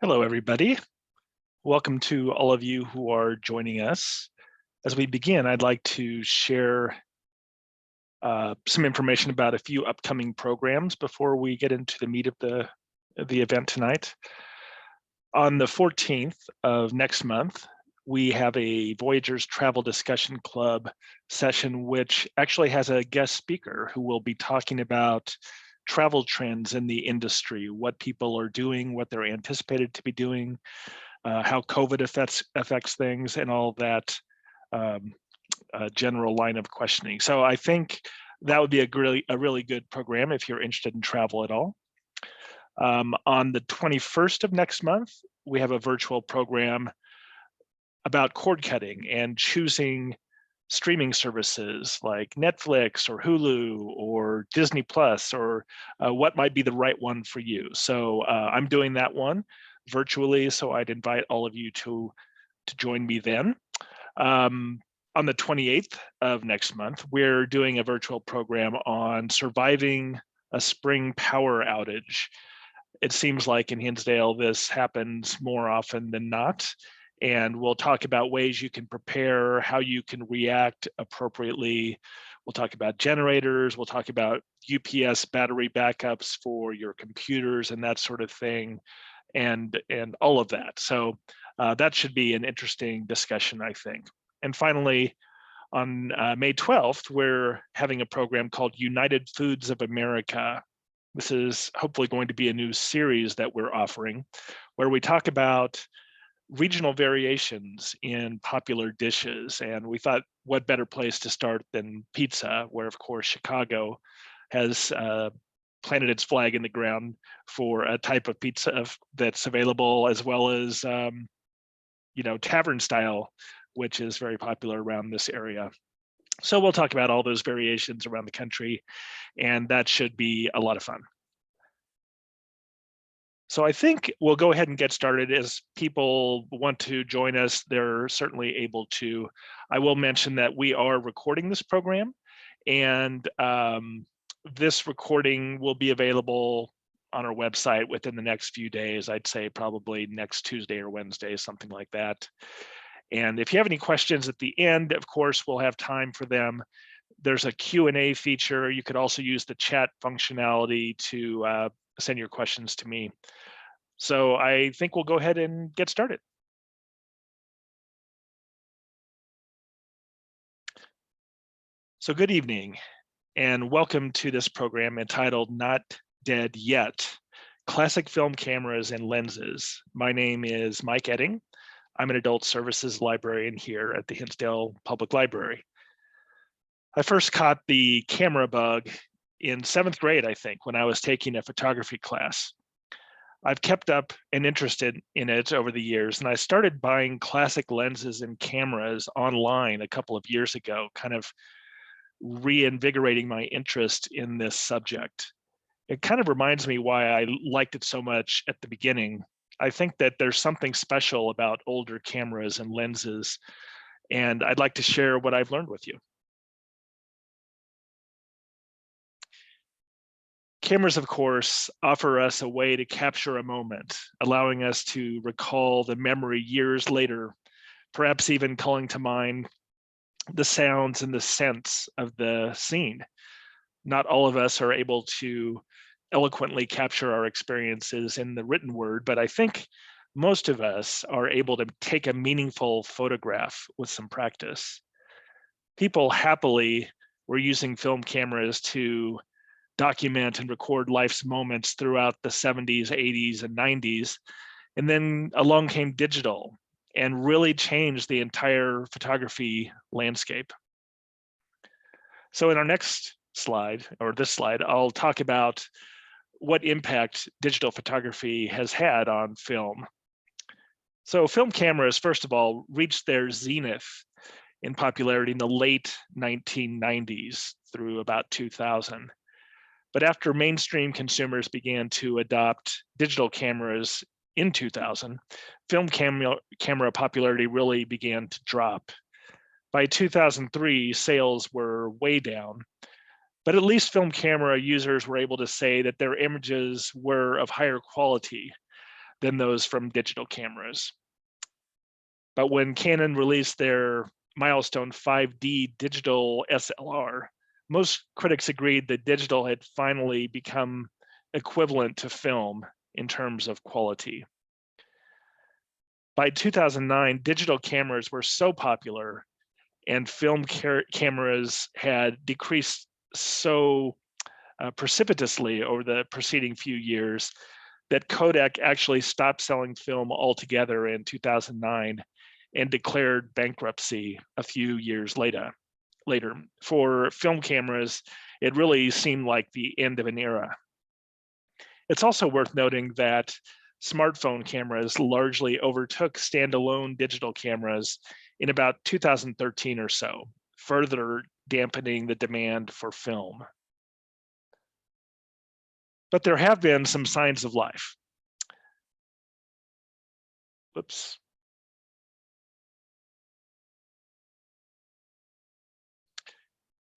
Hello, everybody. Welcome to all of you who are joining us. As we begin, I'd like to share some information about a few upcoming programs before we get into the meat of the event tonight. On the 14th of next month, we have a Voyagers Travel Discussion Club session, which actually has a guest speaker who will be talking about travel trends in the industry, what people are doing, what they're anticipated to be doing, how COVID affects things, and all that general line of questioning. So I think that would be a really good program if you're interested in travel at all. On the 21st of next month, we have a virtual program about cord cutting and choosing streaming services like Netflix or Hulu or Disney Plus, or what might be the right one for you. So I'm doing that one virtually, so I'd invite all of you to join me then. On the 28th of next month, we're doing a virtual program on surviving a spring power outage. It seems like in Hinsdale, this happens more often than not. And we'll talk about ways you can prepare, how you can react appropriately. We'll talk about generators. We'll talk about UPS battery backups for your computers and that sort of thing, and all of that. So that should be an interesting discussion, I think. And finally, on May 12th, we're having a program called United Foods of America. This is hopefully going to be a new series that we're offering, where we talk about regional variations in popular dishes. And we thought, what better place to start than pizza, where of course Chicago has planted its flag in the ground for a type of pizza that's available, as well as tavern style, which is very popular around this area. So we'll talk about all those variations around the country, and that should be a lot of fun. So I think we'll go ahead and get started. As people want to join us, they're certainly able to. I will mention that we are recording this program, and this recording will be available on our website within the next few days. I'd say probably next Tuesday or Wednesday, something like that. And if you have any questions at the end, of course, we'll have time for them. There's a Q&A feature. You could also use the chat functionality to send your questions to me. So I think we'll go ahead and get started. So good evening, and welcome to this program entitled Not Dead Yet, Classic Film Cameras and Lenses. My name is Mike Edding. I'm an adult services librarian here at the Hinsdale Public Library. I first caught the camera bug in 7th grade, I think, when I was taking a photography class. I've kept up an interest in it over the years, and I started buying classic lenses and cameras online a couple of years ago, kind of reinvigorating my interest in this subject. It kind of reminds me why I liked it so much at the beginning. I think that there's something special about older cameras and lenses, and I'd like to share what I've learned with you. Cameras, of course, offer us a way to capture a moment, allowing us to recall the memory years later, perhaps even calling to mind the sounds and the scents of the scene. Not all of us are able to eloquently capture our experiences in the written word, but I think most of us are able to take a meaningful photograph with some practice. People happily were using film cameras to document and record life's moments throughout the 70s, 80s, and 90s. And then along came digital and really changed the entire photography landscape. So in our next slide, or this slide, I'll talk about what impact digital photography has had on film. So film cameras, first of all, reached their zenith in popularity in the late 1990s through about 2000. But after mainstream consumers began to adopt digital cameras in 2000, film camera popularity really began to drop. By 2003, sales were way down, but at least film camera users were able to say that their images were of higher quality. than those from digital cameras. But when Canon released their milestone 5D digital SLR, most critics agreed that digital had finally become equivalent to film in terms of quality. By 2009, digital cameras were so popular and film cameras had decreased so precipitously over the preceding few years that Kodak actually stopped selling film altogether in 2009 and declared bankruptcy a few years later. For film cameras, it really seemed like the end of an era. It's also worth noting that smartphone cameras largely overtook standalone digital cameras in about 2013 or so, further dampening the demand for film. But there have been some signs of life. Whoops.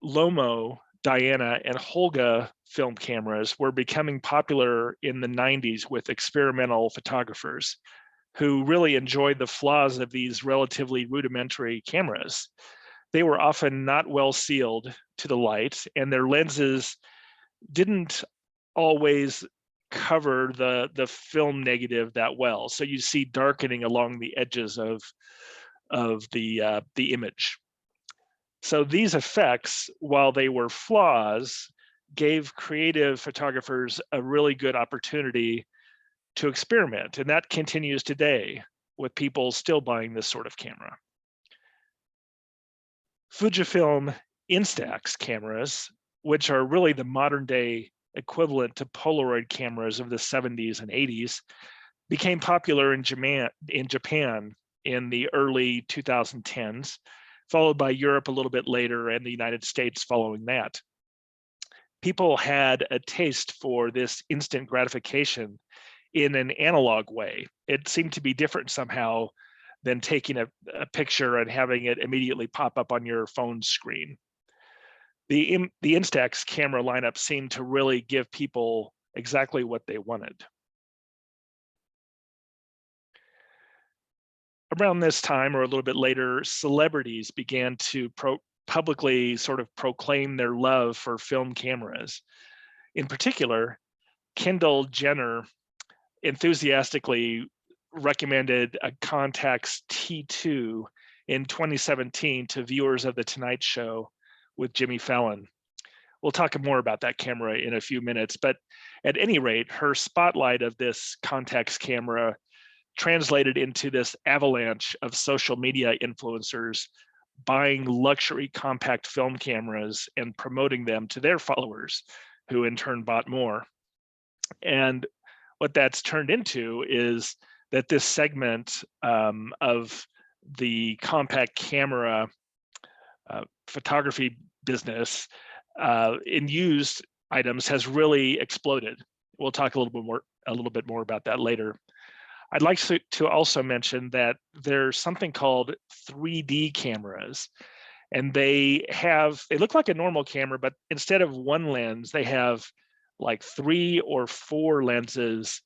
Lomo, Diana, and Holga film cameras were becoming popular in the 90s with experimental photographers who really enjoyed the flaws of these relatively rudimentary cameras. They were often not well sealed to the light, and their lenses didn't always cover the film negative that well. So you see darkening along the edges of the image. So these effects, while they were flaws, gave creative photographers a really good opportunity to experiment. And that continues today with people still buying this sort of camera. Fujifilm Instax cameras, which are really the modern day equivalent to Polaroid cameras of the 70s and 80s, became popular in Japan in the early 2010s, followed by Europe a little bit later and the United States following that. People had a taste for this instant gratification in an analog way. It seemed to be different somehow than taking a picture and having it immediately pop up on your phone screen. The Instax camera lineup seemed to really give people exactly what they wanted. Around this time, or a little bit later, celebrities began to publicly sort of proclaim their love for film cameras. In particular, Kendall Jenner enthusiastically recommended a Pentax T2 in 2017 to viewers of The Tonight Show with Jimmy Fallon. We'll talk more about that camera in a few minutes, but at any rate, her spotlight of this Pentax camera translated into this avalanche of social media influencers buying luxury compact film cameras and promoting them to their followers, who in turn bought more. And what that's turned into is that this segment of the compact camera photography business in used items has really exploded. We'll talk a little bit more about that later. I'd like to also mention that there's something called 3D cameras, and they look like a normal camera, but instead of one lens, they have like 3 or 4 lenses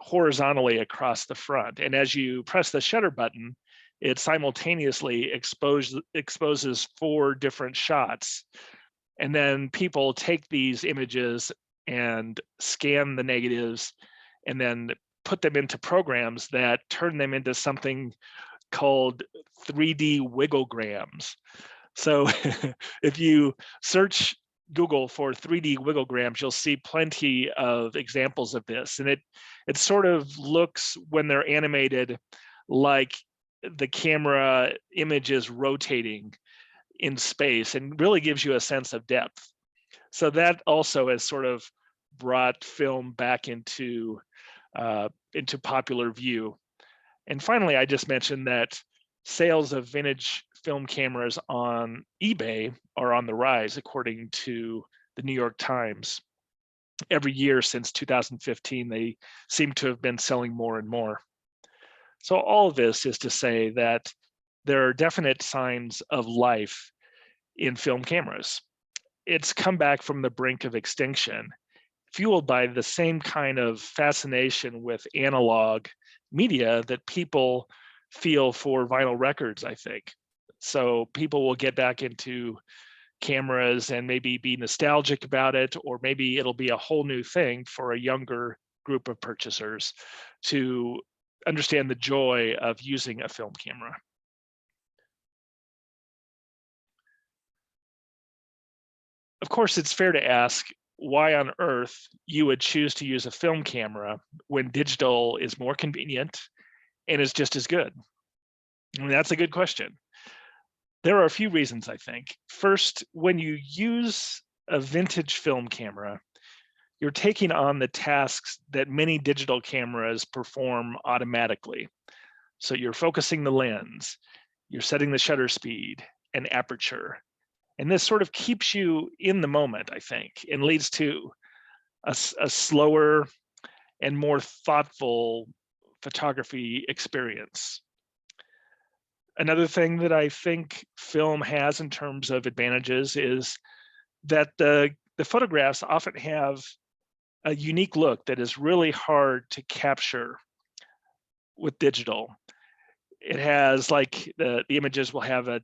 horizontally across the front. And as you press the shutter button, it simultaneously exposes 4 different shots. And then people take these images and scan the negatives and then put them into programs that turn them into something called 3D wigglegrams. So if you search Google for 3D wigglegrams, you'll see plenty of examples of this. And it sort of looks, when they're animated, like the camera image is rotating in space and really gives you a sense of depth. So that also has sort of brought film back into popular view. And finally, I just mentioned that sales of vintage film cameras on eBay are on the rise, according to the New York Times. Every year since 2015, they seem to have been selling more and more. So all of this is to say that there are definite signs of life in film cameras. It's come back from the brink of extinction, fueled by the same kind of fascination with analog media that people feel for vinyl records, I think. So people will get back into cameras and maybe be nostalgic about it, or maybe it'll be a whole new thing for a younger group of purchasers to understand the joy of using a film camera. Of course, it's fair to ask why on earth you would choose to use a film camera when digital is more convenient and is just as good. I mean, that's a good question. There are a few reasons, I think. First, when you use a vintage film camera, you're taking on the tasks that many digital cameras perform automatically. So you're focusing the lens, you're setting the shutter speed and aperture. And this sort of keeps you in the moment, I think, and leads to a slower and more thoughtful photography experience. Another thing that I think film has in terms of advantages is that the photographs often have a unique look that is really hard to capture with digital. It has, like, the images will have a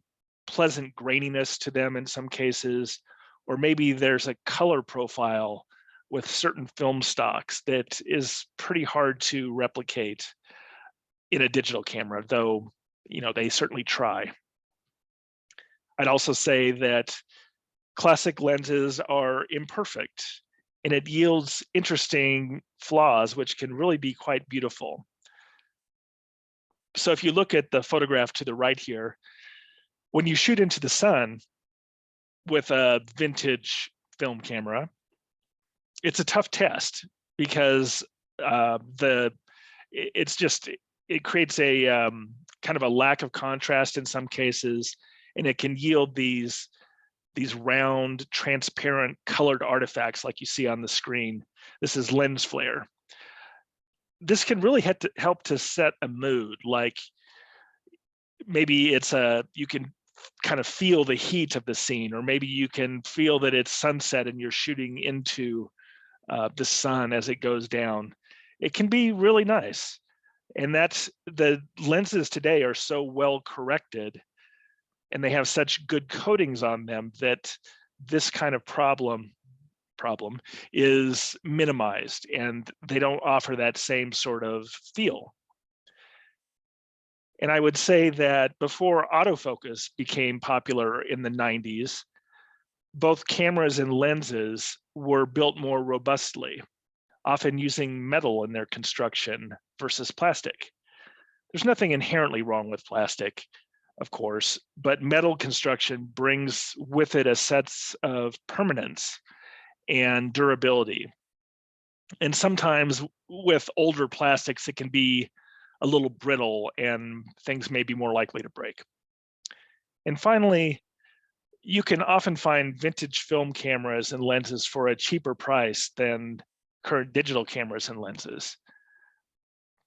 pleasant graininess to them in some cases, or maybe there's a color profile with certain film stocks that is pretty hard to replicate in a digital camera, though, you know, they certainly try. I'd also say that classic lenses are imperfect, and it yields interesting flaws, which can really be quite beautiful. So if you look at the photograph to the right here, when you shoot into the sun with a vintage film camera, it's a tough test because it creates a kind of a lack of contrast in some cases, and it can yield these round, transparent, colored artifacts like you see on the screen. This is lens flare. This can really help to set a mood, like maybe you can kind of feel the heat of the scene, or maybe you can feel that it's sunset and you're shooting into the sun as it goes down. It can be really nice. And that's, the lenses today are so well corrected and they have such good coatings on them that this kind of problem is minimized, and they don't offer that same sort of feel. And I would say that before autofocus became popular in the 90s, both cameras and lenses were built more robustly, often using metal in their construction versus plastic. There's nothing inherently wrong with plastic, of course, but metal construction brings with it a sense of permanence and durability. And sometimes with older plastics, it can be a little brittle and things may be more likely to break. And finally, you can often find vintage film cameras and lenses for a cheaper price than current digital cameras and lenses.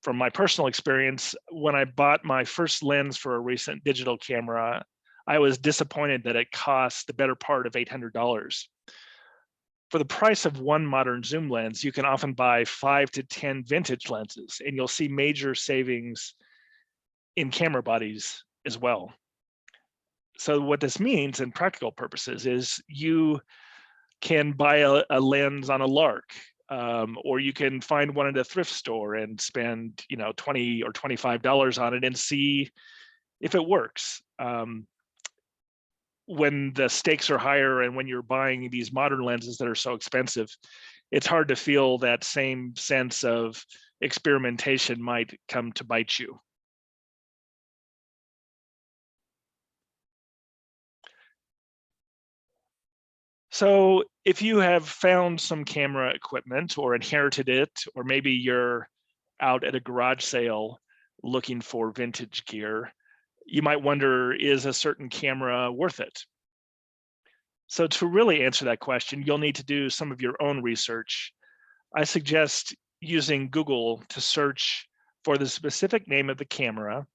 From my personal experience, when I bought my first lens for a recent digital camera, I was disappointed that it cost the better part of $800. For the price of one modern zoom lens, you can often buy 5 to 10 vintage lenses, and you'll see major savings in camera bodies as well. So what this means in practical purposes is you can buy a lens on a lark, or you can find one at a thrift store and spend, you know, $20 or $25 on it and see if it works. When the stakes are higher and when you're buying these modern lenses that are so expensive, it's hard to feel that same sense of experimentation might come to bite you. So if you have found some camera equipment or inherited it, or maybe you're out at a garage sale looking for vintage gear, you might wonder, is a certain camera worth it? So to really answer that question, you'll need to do some of your own research. I suggest using Google to search for the specific name of the camera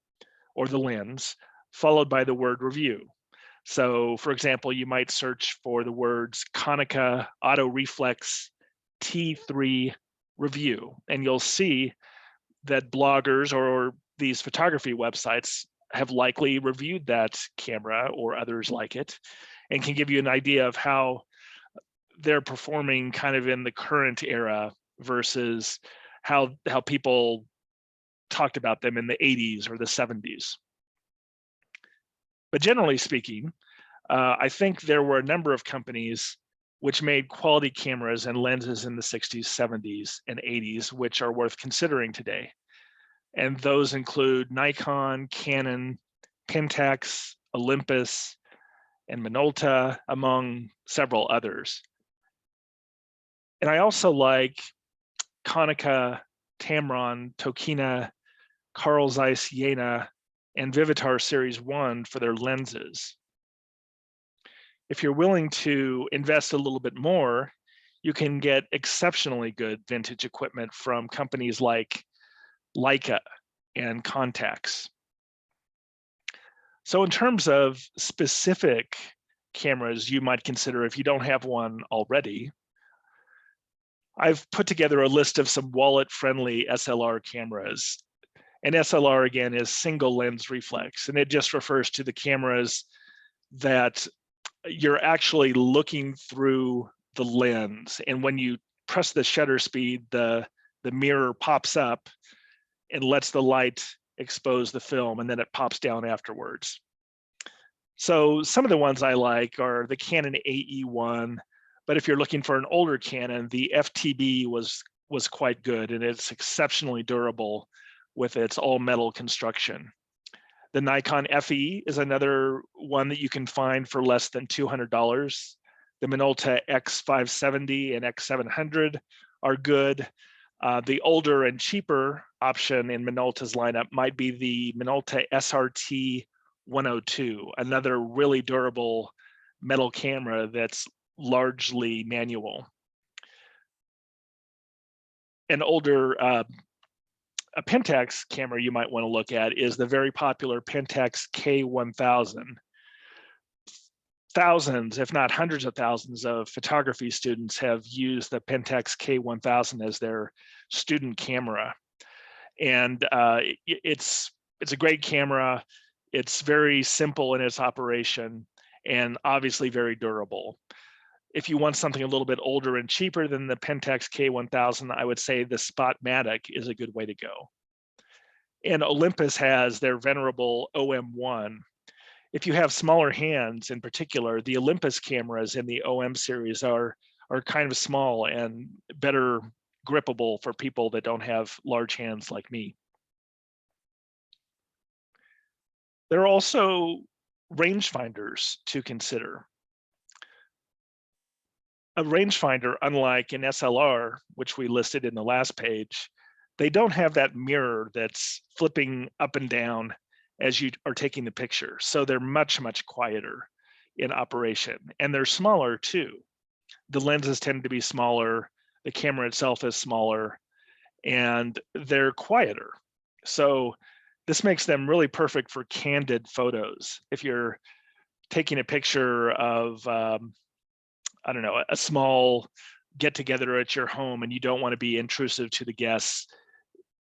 or the lens, followed by the word review. So for example, you might search for the words Konica Auto Reflex T3 review, and you'll see that bloggers or these photography websites have likely reviewed that camera or others like it, and can give you an idea of how they're performing kind of in the current era versus how people talked about them in the 80s or the 70s. But generally speaking, I think there were a number of companies which made quality cameras and lenses in the 60s, 70s, and 80s, which are worth considering today. And those include Nikon, Canon, Pentax, Olympus, and Minolta, among several others. And I also like Konica, Tamron, Tokina, Carl Zeiss Jena, and Vivitar Series 1 for their lenses. If you're willing to invest a little bit more, you can get exceptionally good vintage equipment from companies like Leica and Contax. So in terms of specific cameras you might consider if you don't have one already, I've put together a list of some wallet-friendly SLR cameras. And SLR, again, is single lens reflex, and it just refers to the cameras that you're actually looking through the lens. And when you press the shutter speed, the mirror pops up and lets the light expose the film, and then it pops down afterwards. So some of the ones I like are the Canon AE1, but if you're looking for an older Canon, the FTB was quite good, and it's exceptionally durable with its all metal construction. The Nikon FE is another one that you can find for less than $200. The Minolta X570 and X700 are good. The older and cheaper option in Minolta's lineup might be the Minolta Srt 102, another really durable metal camera that's largely manual. An older a Pentax camera you might want to look at is the very popular Pentax K1000. Thousands, if not hundreds of thousands of photography students have used the Pentax K1000 as their student camera. And it's a great camera. It's very simple in its operation and obviously very durable. If you want something a little bit older and cheaper than the Pentax K1000, I would say the Spotmatic is a good way to go. And Olympus has their venerable OM1. If you have smaller hands in particular, the Olympus cameras in the OM series are kind of small and better grippable for people that don't have large hands like me. There are also rangefinders to consider. A rangefinder, unlike an SLR, which we listed in the last page, they don't have that mirror that's flipping up and down as you are taking the picture. So they're much, much quieter in operation, and they're smaller too. The lenses tend to be smaller, the camera itself is smaller, and they're quieter. So this makes them really perfect for candid photos. If you're taking a picture of, I don't know, a small get together at your home and you don't want to be intrusive to the guests,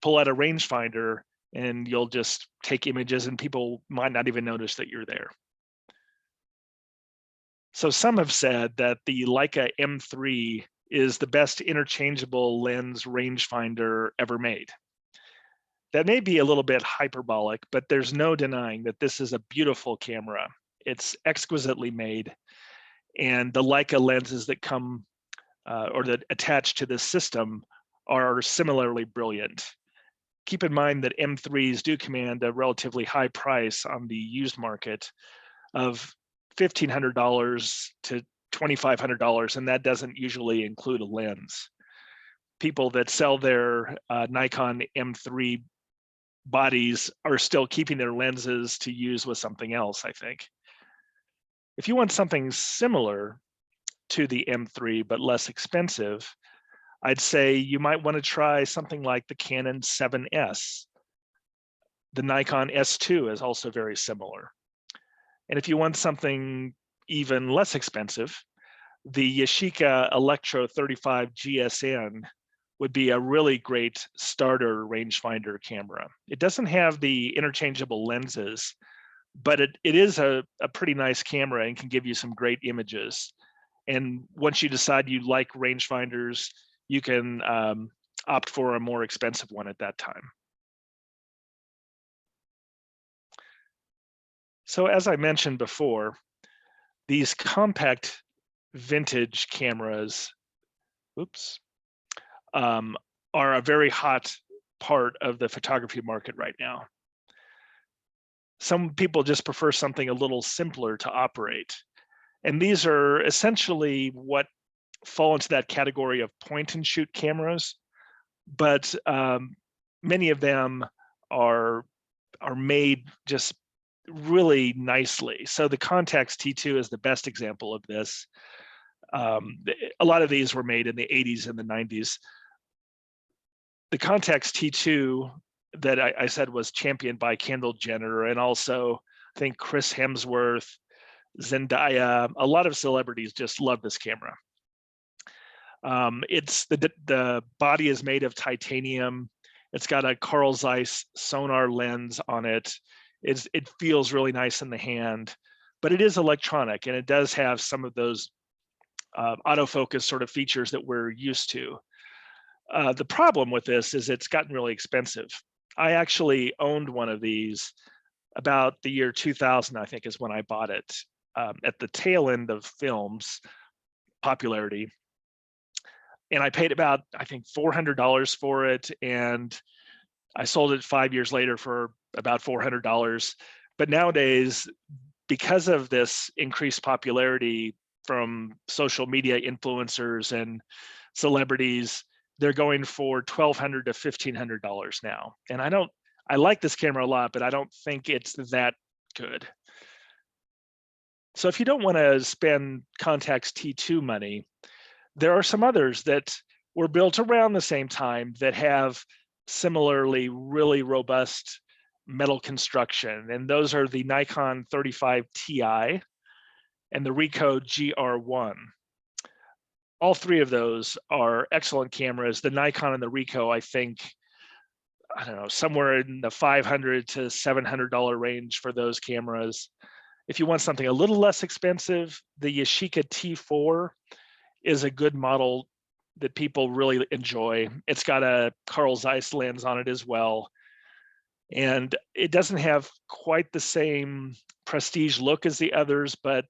pull out a rangefinder and you'll just take images and people might not even notice that you're there. So some have said that the Leica M3 is the best interchangeable lens rangefinder ever made. That may be a little bit hyperbolic, but there's no denying that this is a beautiful camera. It's exquisitely made. And the Leica lenses that come or that attach to this system are similarly brilliant. Keep in mind that M3s do command a relatively high price on the used market of $1,500 to $2,500, and that doesn't usually include a lens. People that sell their Nikon M3 bodies are still keeping their lenses to use with something else, I think. If you want something similar to the M3 but less expensive, I'd say you might want to try something like the Canon 7S. The Nikon S2 is also very similar. And if you want something even less expensive, the Yashica Electro 35 GSN would be a really great starter rangefinder camera. It doesn't have the interchangeable lenses, but it is a pretty nice camera and can give you some great images. And once you decide you like rangefinders, you can opt for a more expensive one at that time. So as I mentioned before, these compact vintage cameras, are a very hot part of the photography market right now. Some people just prefer something a little simpler to operate. And these are essentially what fall into that category of point and shoot cameras, but many of them are made just really nicely. So the Pentax T2 is the best example of this. A lot of these were made in the 80s and the 90s. The Pentax T2 that I said was championed by Kendall Jenner, and also I think Chris Hemsworth, Zendaya, a lot of celebrities just love this camera. It's the body is made of titanium. It's got a Carl Zeiss sonar lens on it. It feels really nice in the hand, but it is electronic, and it does have some of those autofocus sort of features that we're used to. The problem with this is it's gotten really expensive. I actually owned one of these about the year 2000, I think is when I bought it, at the tail end of film's popularity. And I paid about, I think, $400 for it. And I sold it 5 years later for about $400. But nowadays, because of this increased popularity from social media influencers and celebrities, they're going for $1,200 to $1,500 now. And I like this camera a lot, but I don't think it's that good. So if you don't want to spend Pentax T2 money, there are some others that were built around the same time that have similarly really robust metal construction. And those are the Nikon 35 Ti and the Ricoh GR1. All three of those are excellent cameras. The Nikon and the Ricoh, I think, I don't know, somewhere in the $500 to $700 range for those cameras. If you want something a little less expensive, the Yashica T4 is a good model that people really enjoy. It's got a Carl Zeiss lens on it as well. And it doesn't have quite the same prestige look as the others, but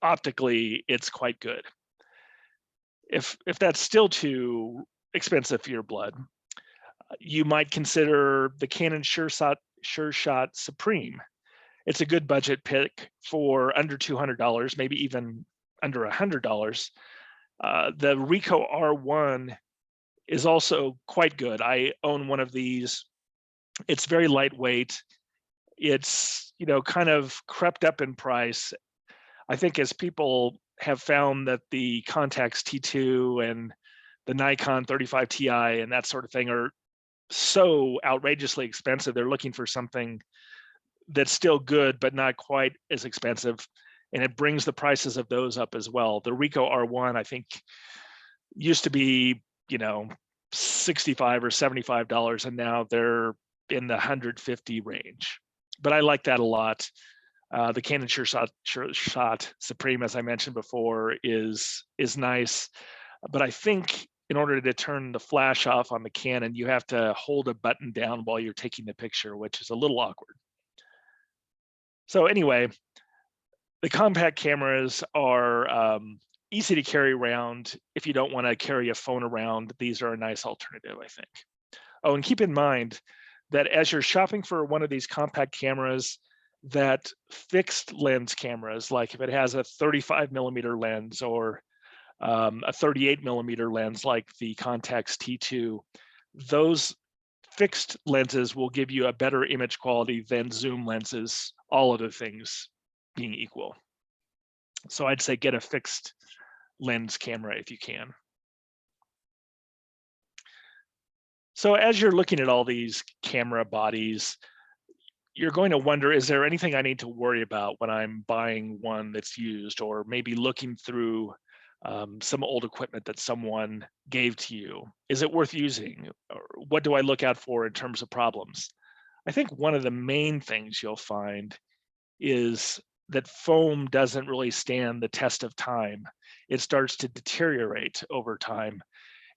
optically, it's quite good. If that's still too expensive for your blood, you might consider the Canon Sure Shot Supreme. It's a good budget pick for under $200, maybe even under $100. The Ricoh R1 is also quite good. I own one of these. It's very lightweight. It's, kind of crept up in price. I think as people have found that the Pentax T2 and the Nikon 35 Ti and that sort of thing are so outrageously expensive, they're looking for something that's still good, but not quite as expensive. And it brings the prices of those up as well. The Ricoh R1, I think, used to be, $65 or $75, and now they're in the $150 range. But I like that a lot. The Canon Sure Shot Supreme, as I mentioned before, is nice. But I think in order to turn the flash off on the Canon, you have to hold a button down while you're taking the picture, which is a little awkward. So anyway, the compact cameras are easy to carry around. If you don't want to carry a phone around, these are a nice alternative, I think. Oh, and keep in mind that as you're shopping for one of these compact cameras, that fixed lens cameras, like if it has a 35mm lens or a 38mm lens like the Pentax T2, those fixed lenses will give you a better image quality than zoom lenses, all other things being equal. So I'd say get a fixed lens camera if you can. So as you're looking at all these camera bodies, you're going to wonder, is there anything I need to worry about when I'm buying one that's used, or maybe looking through some old equipment that someone gave to you? Is it worth using? Or what do I look out for in terms of problems? I think one of the main things you'll find is that foam doesn't really stand the test of time. It starts to deteriorate over time,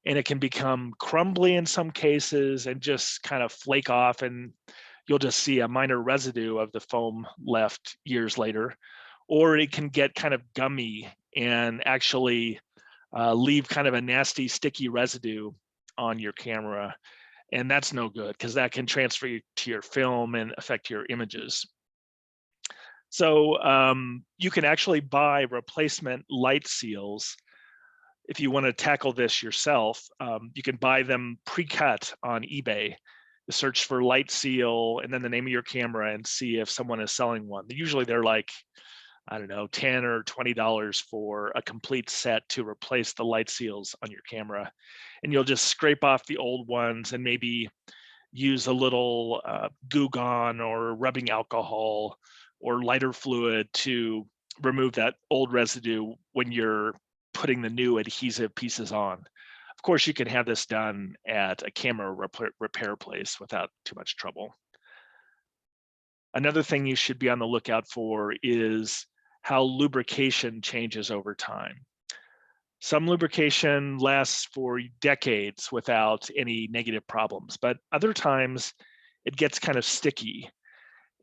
and it can become crumbly in some cases and just kind of flake off, and you'll just see a minor residue of the foam left years later. Or it can get kind of gummy and actually leave kind of a nasty sticky residue on your camera. And that's no good, because that can transfer to your film and affect your images. So you can actually buy replacement light seals. If you want to tackle this yourself, you can buy them pre-cut on eBay. Search for light seal and then the name of your camera and see if someone is selling one. Usually they're like, I don't know, $10 or $20 for a complete set to replace the light seals on your camera. And you'll just scrape off the old ones and maybe use a little Goo Gone or rubbing alcohol or lighter fluid to remove that old residue when you're putting the new adhesive pieces on. Of course, you can have this done at a camera repair place without too much trouble. Another thing you should be on the lookout for is how lubrication changes over time. Some lubrication lasts for decades without any negative problems, but other times it gets kind of sticky.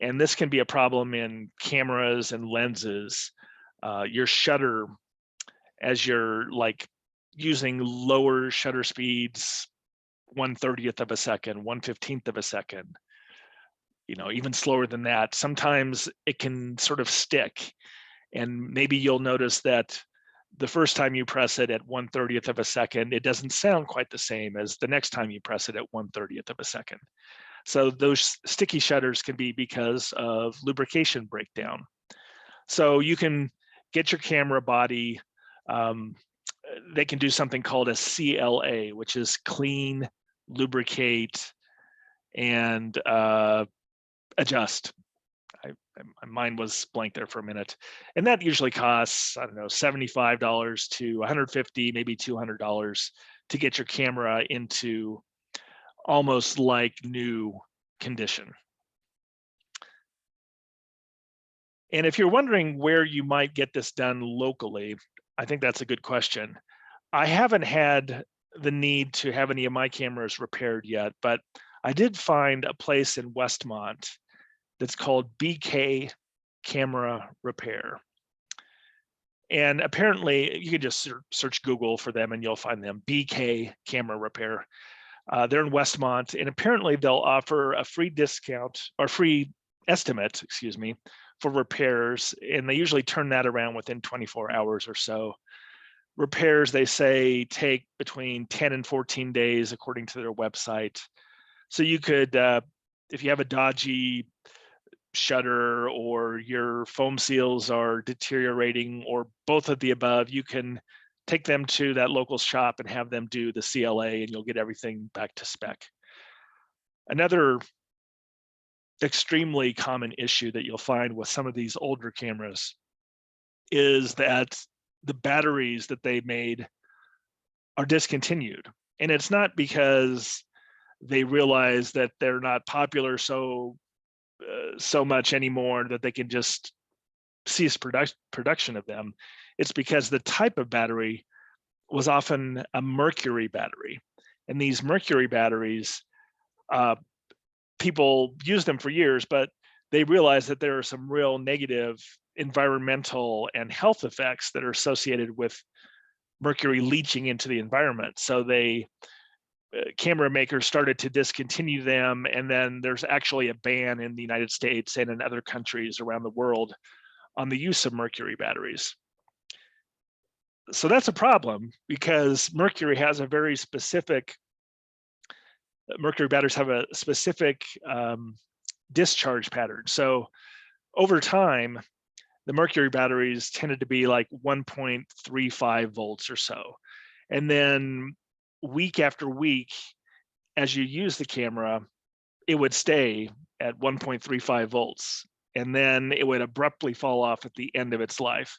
And this can be a problem in cameras and lenses. Your shutter, as you're like using lower shutter speeds, 1/30th of a second, 1/15th of a second, even slower than that, sometimes it can sort of stick. And maybe you'll notice that the first time you press it at 1/30th of a second, it doesn't sound quite the same as the next time you press it at 1/30th of a second. So those sticky shutters can be because of lubrication breakdown. So you can get your camera body, they can do something called a CLA, which is clean, lubricate, and adjust. My mind was blank there for a minute. And that usually costs, I don't know, $75 to $150, maybe $200 to get your camera into almost like new condition. And if you're wondering where you might get this done locally, I think that's a good question. I haven't had the need to have any of my cameras repaired yet, but I did find a place in Westmont that's called BK Camera Repair. And apparently you can just search Google for them and you'll find them, BK Camera Repair. They're in Westmont, and apparently they'll offer a free discount or free estimate, excuse me, for repairs. And they usually turn that around within 24 hours or so. Repairs, they say, take between 10 and 14 days according to their website. So you could, if you have a dodgy shutter or your foam seals are deteriorating or both of the above, you can take them to that local shop and have them do the CLA, and you'll get everything back to spec. Another extremely common issue that you'll find with some of these older cameras is that the batteries that they made are discontinued. And it's not because they realize that they're not popular so much anymore that they can just cease production of them. It's because the type of battery was often a mercury battery. And these mercury batteries, people use them for years, but they realize that there are some real negative environmental and health effects that are associated with mercury leaching into the environment. So camera makers started to discontinue them, and then there's actually a ban in the United States and in other countries around the world on the use of mercury batteries. So that's a problem, because mercury batteries have a specific discharge pattern. So over time, the mercury batteries tended to be like 1.35 volts or so. And then week after week, as you use the camera, it would stay at 1.35 volts, and then it would abruptly fall off at the end of its life.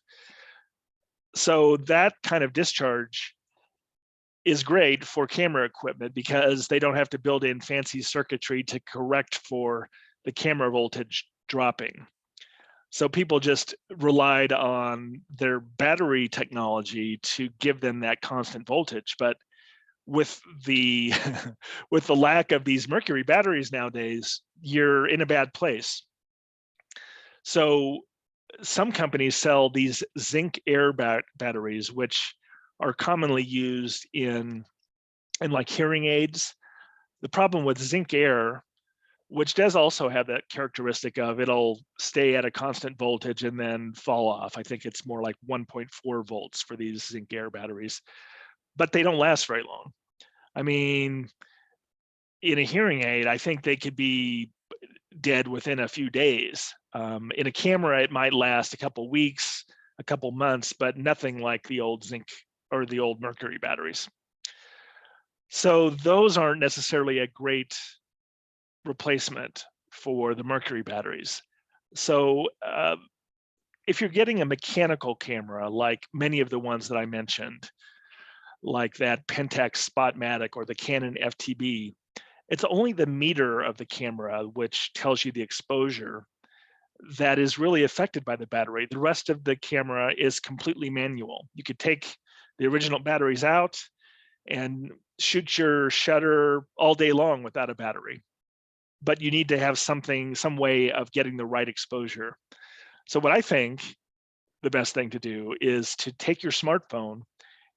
So that kind of discharge is great for camera equipment because they don't have to build in fancy circuitry to correct for the camera voltage dropping. So people just relied on their battery technology to give them that constant voltage. But with the with the lack of these Mercury batteries nowadays, you're in a bad place. So some companies sell these Zinc Air batteries, which are commonly used in like hearing aids. The problem with Zinc Air, which does also have that characteristic of it'll stay at a constant voltage and then fall off. I think it's more like 1.4 volts for these Zinc Air batteries, but they don't last very long. I mean, in a hearing aid, I think they could be dead within a few days. In a camera, it might last a couple weeks, a couple months, but nothing like the old Zinc or the old Mercury batteries. So those aren't necessarily a great replacement for the Mercury batteries. So if you're getting a mechanical camera, like many of the ones that I mentioned, like that Pentax Spotmatic or the Canon FTB, it's only the meter of the camera which tells you the exposure that is really affected by the battery. The rest of the camera is completely manual. You could take the original batteries out and shoot your shutter all day long without a battery, but you need to have some way of getting the right exposure. So what I think the best thing to do is to take your smartphone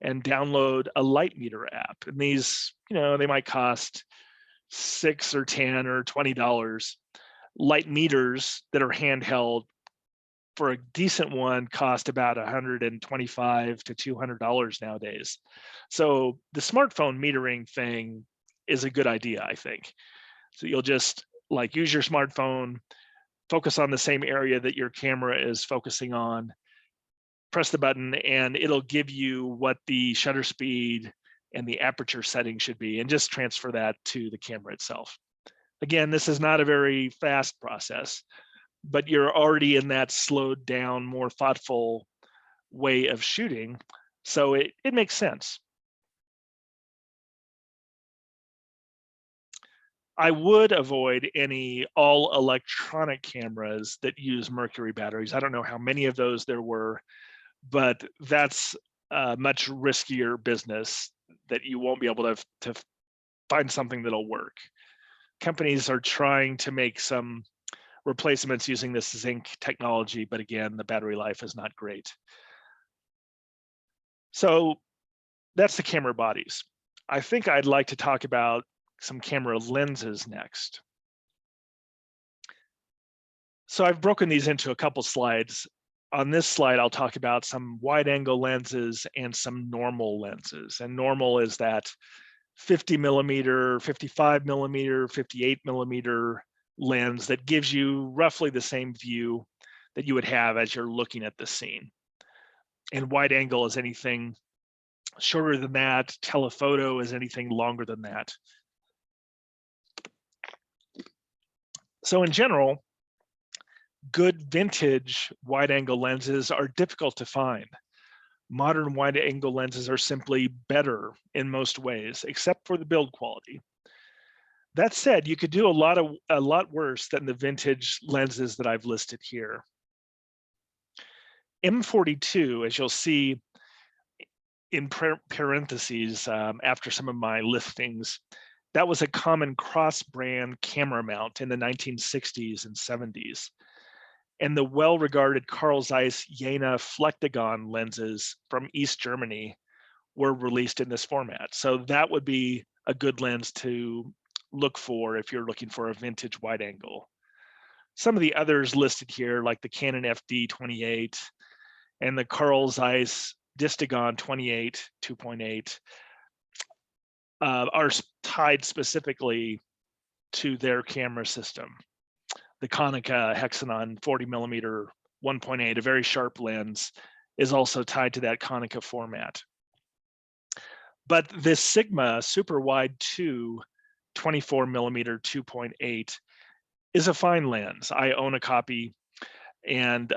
and download a light meter app. And these, they might cost $6 or $10 or $20. Light meters that are handheld for a decent one cost about $125 to $200 nowadays. So the smartphone metering thing is a good idea, I think. So you'll just use your smartphone, focus on the same area that your camera is focusing on, press the button, and it'll give you what the shutter speed and the aperture setting should be, and just transfer that to the camera itself. Again, this is not a very fast process, but you're already in that slowed down, more thoughtful way of shooting. So it makes sense. I would avoid any all electronic cameras that use Mercury batteries. I don't know how many of those there were, but that's a much riskier business that you won't be able to find something that'll work. Companies are trying to make some replacements using this zinc technology, but again, the battery life is not great. So that's the camera bodies. I think I'd like to talk about some camera lenses next. So I've broken these into a couple slides. On this slide, I'll talk about some wide angle lenses and some normal lenses. And normal is that 50 millimeter, 55 millimeter, 58 millimeter lens that gives you roughly the same view that you would have as you're looking at the scene. And wide angle is anything shorter than that. Telephoto is anything longer than that. So in general, good vintage wide angle lenses are difficult to find. Modern wide angle lenses are simply better in most ways, except for the build quality. That said, you could do a lot worse than the vintage lenses that I've listed here. M42, as you'll see in parentheses after some of my listings, that was a common cross-brand camera mount in the 1960s and 70s. And the well-regarded Carl Zeiss Jena Flektagon lenses from East Germany were released in this format. So that would be a good lens to look for if you're looking for a vintage wide angle. Some of the others listed here, like the Canon FD28 and the Carl Zeiss Distagon 28 2.8, are tied specifically to their camera system. The Konica Hexanon 40 millimeter 1.8, a very sharp lens, is also tied to that Konica format. But this Sigma Super Wide 2 24 millimeter 2.8 is a fine lens. I own a copy, and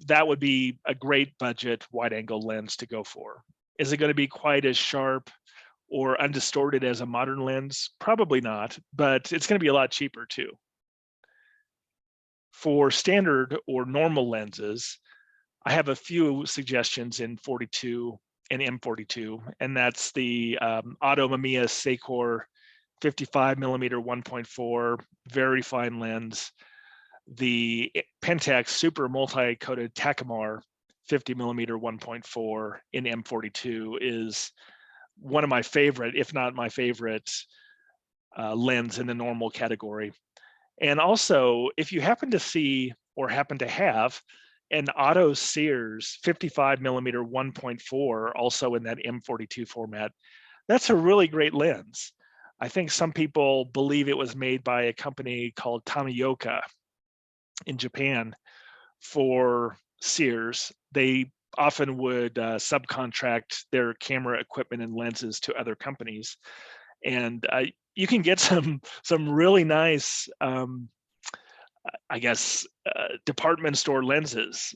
that would be a great budget wide-angle lens to go for. Is it going to be quite as sharp or undistorted as a modern lens? Probably not, but it's going to be a lot cheaper too. For standard or normal lenses, I have a few suggestions in 42 and M42, and that's the Auto Mamiya Secor 55mm 1.4, very fine lens. The Pentax Super Multi-Coated Takamar 50mm 1.4 in M42 is one of my favorite, if not my favorite, lens in the normal category. And also, if you happen to see or happen to have an Auto Sears 55mm 1.4, also in that M42 format, that's a really great lens. I think some people believe it was made by a company called Tamiyoka in Japan for Sears. They often would subcontract their camera equipment and lenses to other companies, and you can get some really nice, I guess, department store lenses.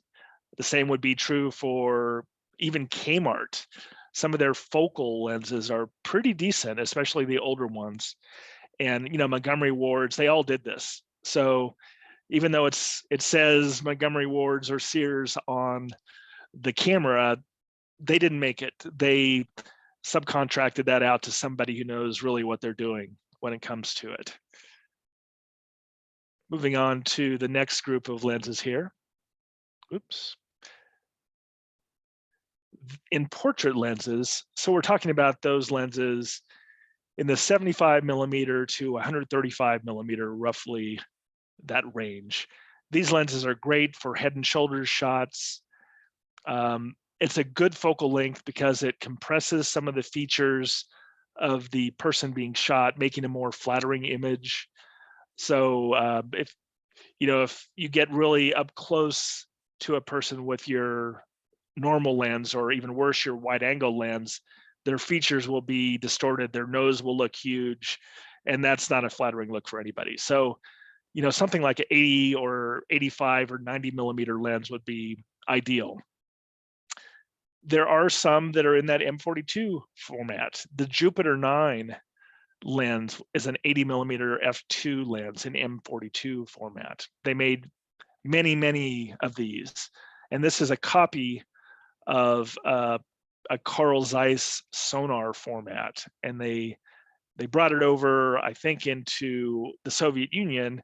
The same would be true for even Kmart. Some of their focal lenses are pretty decent, especially the older ones. And Montgomery Wards, they all did this. So even though it says Montgomery Wards or Sears on the camera, they didn't make it. They subcontracted that out to somebody who knows really what they're doing when it comes to it. Moving on to the next group of lenses here. Oops. In portrait lenses, so we're talking about those lenses in the 75mm to 135mm, roughly that range. These lenses are great for head and shoulders shots. It's a good focal length because it compresses some of the features of the person being shot, making a more flattering image. So if you get really up close to a person with your normal lens, or even worse, your wide angle lens, their features will be distorted, their nose will look huge, and that's not a flattering look for anybody. So, something like an 80 or 85 or 90mm lens would be ideal. There are some that are in that M42 format. The Jupiter 9 lens is an 80mm f2 lens in M42 format. They made many of these, and this is a copy of a Carl Zeiss sonar format, and they brought it over, I think, into the Soviet Union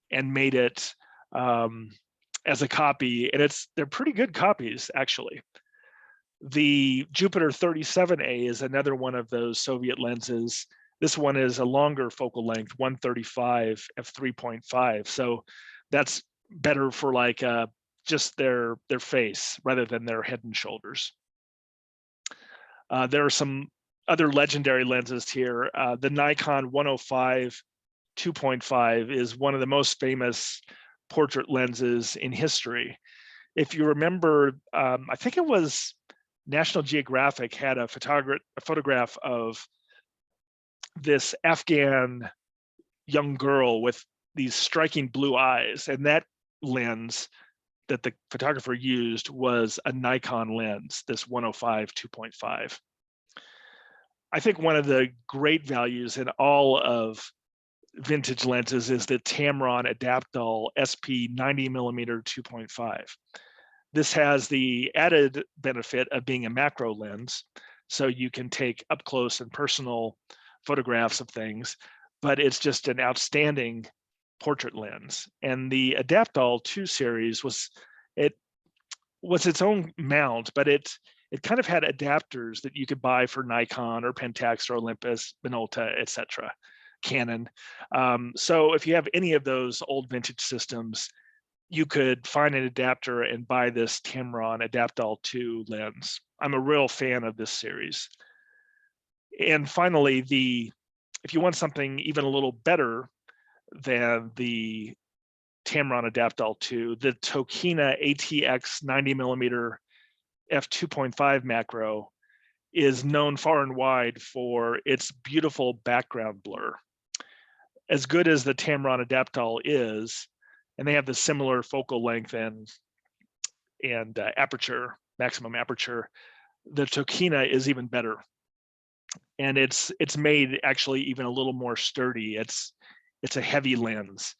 and made it as a copy, and they're pretty good copies, actually. The Jupiter 37A is another one of those Soviet lenses. This one is a longer focal length, 135 f3.5, so that's better for like just their face rather than their head and shoulders. There are some other legendary lenses here. The Nikon 105 2.5 is one of the most famous portrait lenses in history. If you remember, I think it was National Geographic had a photograph of this Afghan young girl with these striking blue eyes, and that lens that the photographer used was a Nikon lens, this 105 2.5. I think one of the great values in all of vintage lenses is the Tamron Adaptol SP 90mm 2.5. This has the added benefit of being a macro lens, so you can take up close and personal photographs of things, but it's just an outstanding portrait lens. And the Adaptol 2 series was its own mount, but it kind of had adapters that you could buy for Nikon or Pentax or Olympus, Minolta, etc., Canon. So if you have any of those old vintage systems, you could find an adapter and buy this Tamron Adaptol 2 lens. I'm a real fan of this series. And finally, if you want something even a little better than the Tamron Adaptol 2, the Tokina ATX 90mm f2.5 macro is known far and wide for its beautiful background blur. as good as the Tamron Adaptol is, and they have the similar focal length and aperture, maximum aperture, the Tokina is even better. And it's made actually even a little more sturdy. It's a heavy lens.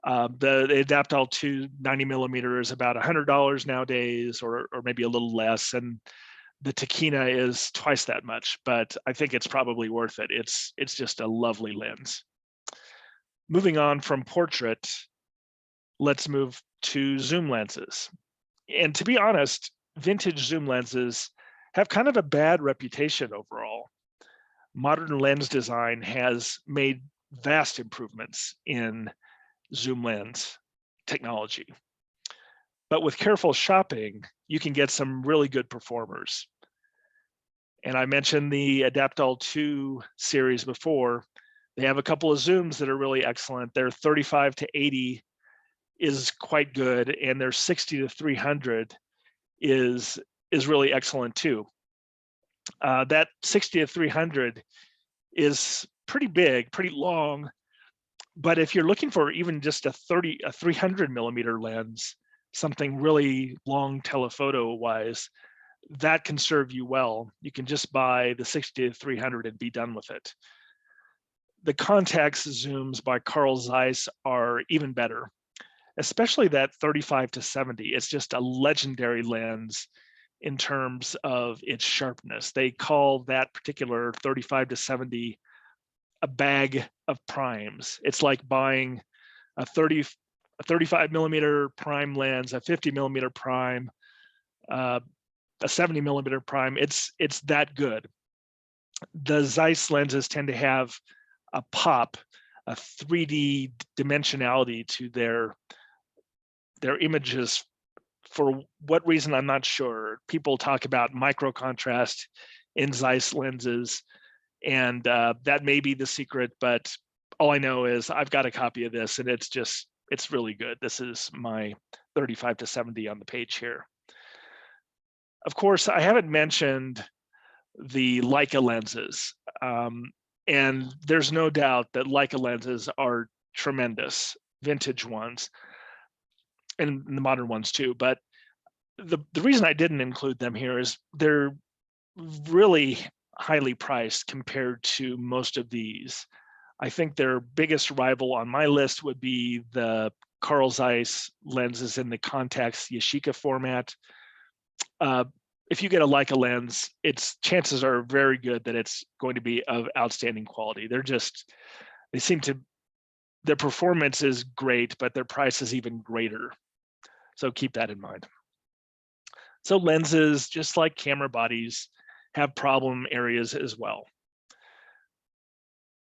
The Adaptol 2 90mm is about $100 nowadays, or maybe a little less, and the Tokina is twice that much. But I think it's probably worth it. It's just a lovely lens. Moving on from portrait, let's move to zoom lenses. And to be honest, vintage zoom lenses have kind of a bad reputation overall. Modern lens design has made vast improvements in zoom lens technology. But with careful shopping, you can get some really good performers. And I mentioned the Adaptol 2 series before. They have a couple of zooms that are really excellent. Their 35 to 80 is quite good, and their 60 to 300 is really excellent too. That 60 to 300 is pretty big, pretty long, but if you're looking for even just a 300mm lens, something really long telephoto wise, that can serve you well. You can just buy the 60 to 300 and be done with it. The Contax zooms by Carl Zeiss are even better, especially that 35 to 70. It's just a legendary lens in terms of its sharpness. They call that particular 35 to 70 a bag of primes. It's like buying a 35mm prime lens, a 50mm prime, a 70mm prime. It's that good. The Zeiss lenses tend to have a pop, a 3D dimensionality to their images. For what reason, I'm not sure. People talk about micro contrast in Zeiss lenses, and that may be the secret, but all I know is I've got a copy of this, and it's really good. This is my 35 to 70 on the page here. Of course, I haven't mentioned the Leica lenses, and there's no doubt that Leica lenses are tremendous, vintage ones, and the modern ones too. But the reason I didn't include them here is they're really highly priced compared to most of these. I think their biggest rival on my list would be the Carl Zeiss lenses in the Contax Yashica format. If you get a Leica lens, chances are very good that it's going to be of outstanding quality. Their performance is great, but their price is even greater. So keep that in mind. So lenses, just like camera bodies, have problem areas as well.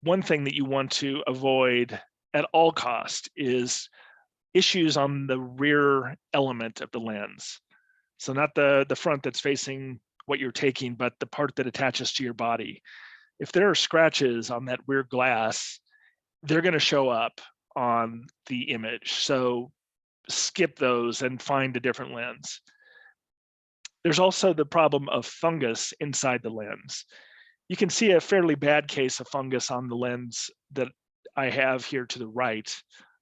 One thing that you want to avoid at all cost is issues on the rear element of the lens. So not the front that's facing what you're taking, but the part that attaches to your body. If there are scratches on that rear glass, they're going to show up on the image. So skip those and find a different lens. There's also the problem of fungus inside the lens. You can see a fairly bad case of fungus on the lens that I have here to the right.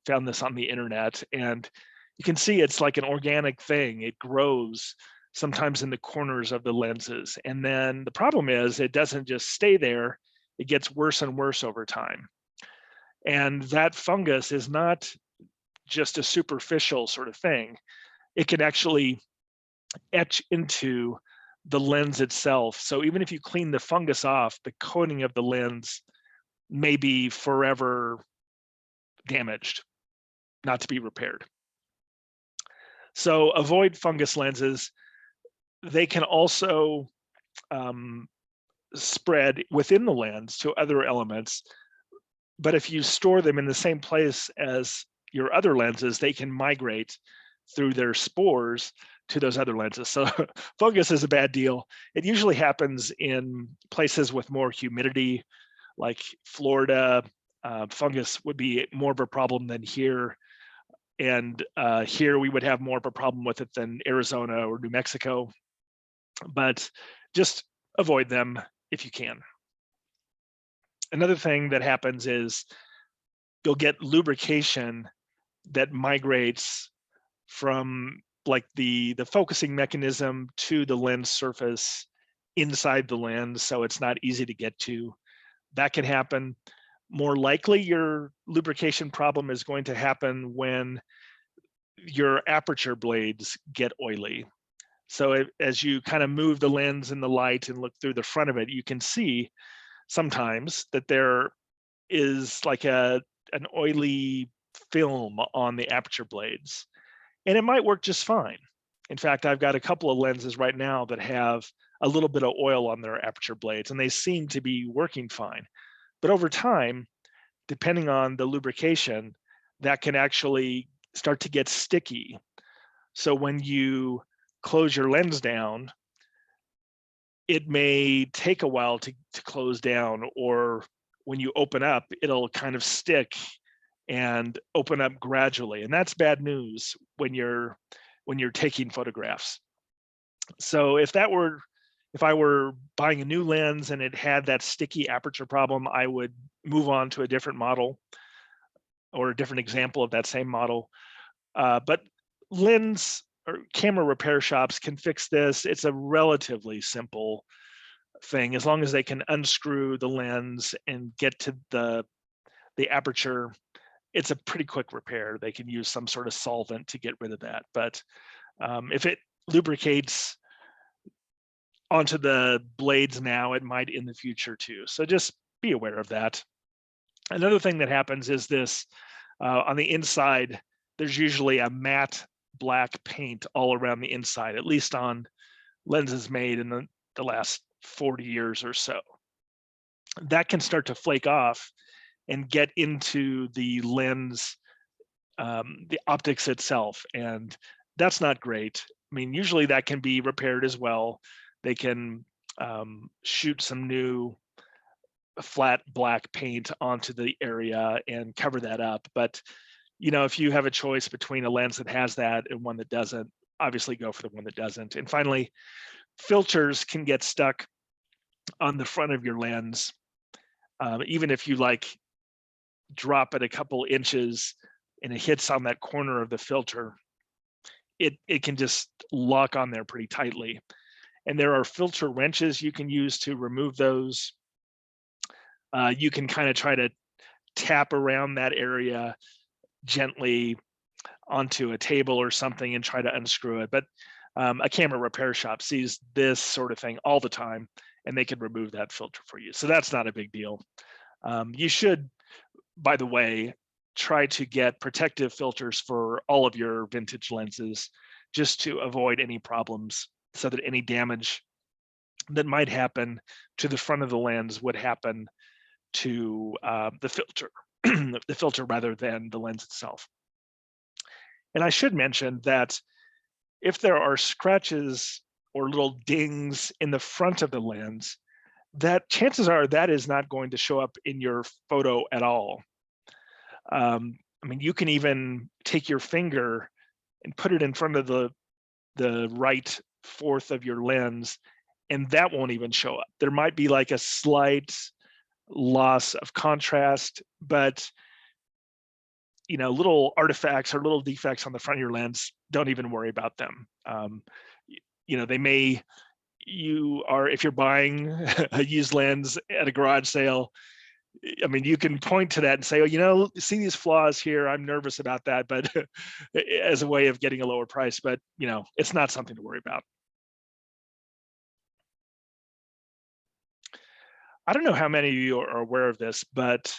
Found this on the internet, and you can see it's like an organic thing. It grows sometimes in the corners of the lenses. And then the problem is it doesn't just stay there. It gets worse and worse over time. And that fungus is not just a superficial sort of thing. It can actually etch into the lens itself. So even if you clean the fungus off, the coating of the lens may be forever damaged, not to be repaired. So avoid fungus lenses. They can also spread within the lens to other elements, but if you store them in the same place as your other lenses, they can migrate through their spores to those other lenses. So fungus is a bad deal. It usually happens in places with more humidity, like Florida. Fungus would be more of a problem than here. And here we would have more of a problem with it than Arizona or New Mexico. But just avoid them if you can. Another thing that happens is you'll get lubrication that migrates from like the focusing mechanism to the lens surface inside the lens, so it's not easy to get to. That can happen. More likely, your lubrication problem is going to happen when your aperture blades get oily. So as you kind of move the lens in the light and look through the front of it, you can see sometimes that there is like an oily film on the aperture blades, and it might work just fine. In fact, I've got a couple of lenses right now that have a little bit of oil on their aperture blades, and they seem to be working fine. But over time, depending on the lubrication, that can actually start to get sticky. So when you close your lens down, it may take a while to close down, or when you open up, it'll kind of stick and open up gradually. And that's bad news when you're taking photographs. So if I were buying a new lens and it had that sticky aperture problem, I would move on to a different model or a different example of that same model. But lens or camera repair shops can fix this. It's a relatively simple thing, as long as they can unscrew the lens and get to the aperture. It's a pretty quick repair. They can use some sort of solvent to get rid of that. But if it lubricates onto the blades now, it might in the future too. So just be aware of that. Another thing that happens is this, on the inside, there's usually a matte black paint all around the inside, at least on lenses made in the last 40 years or so. That can start to flake off and get into the lens, the optics itself, and that's not great. I mean, usually that can be repaired as well. They can shoot some new flat black paint onto the area and cover that up. But if you have a choice between a lens that has that and one that doesn't, obviously go for the one that doesn't. And finally, filters can get stuck on the front of your lens. Even if you drop it a couple inches and it hits on that corner of the filter, it can just lock on there pretty tightly. And there are filter wrenches you can use to remove those. You can kind of try to tap around that area gently onto a table or something and try to unscrew it. But a camera repair shop sees this sort of thing all the time, and they can remove that filter for you. So that's not a big deal. You should, by the way, try to get protective filters for all of your vintage lenses, just to avoid any problems, so that any damage that might happen to the front of the lens would happen to the filter, the filter rather than the lens itself. And I should mention that if there are scratches or little dings in the front of the lens, that chances are that is not going to show up in your photo at all. I mean, you can even take your finger and put it in front of the right fourth of your lens, and that won't even show up. There might be like a slight loss of contrast, but little artifacts or little defects on the front of your lens, don't even worry about them. They may, if you're buying a used lens at a garage sale, I mean, you can point to that and say, oh, see these flaws here, I'm nervous about that, but as a way of getting a lower price, but it's not something to worry about. I don't know how many of you are aware of this, but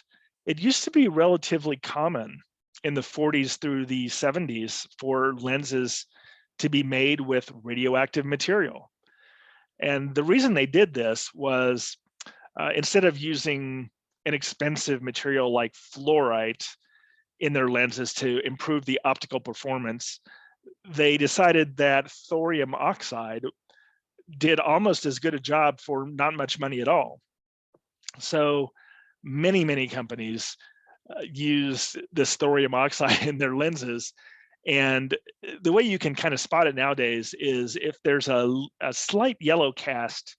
it used to be relatively common in the 40s through the 70s for lenses to be made with radioactive material. And the reason they did this was instead of using an expensive material like fluorite in their lenses to improve the optical performance, they decided that thorium oxide did almost as good a job for not much money at all. So many companies use this thorium oxide in their lenses. And the way you can kind of spot it nowadays is if there's a slight yellow cast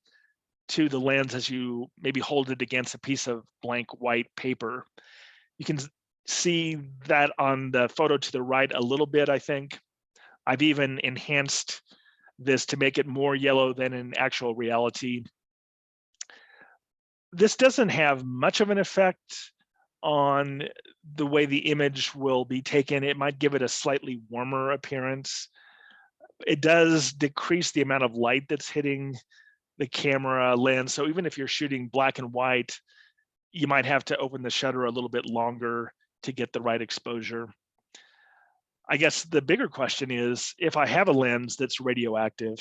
to the lens as you maybe hold it against a piece of blank white paper, you can see that on the photo to the right a little bit, I think. I've even enhanced this to make it more yellow than in actual reality. This doesn't have much of an effect on the way the image will be taken. It might give it a slightly warmer appearance. It does decrease the amount of light that's hitting the camera lens. So even if you're shooting black and white, you might have to open the shutter a little bit longer to get the right exposure. I guess the bigger question is, if I have a lens that's radioactive,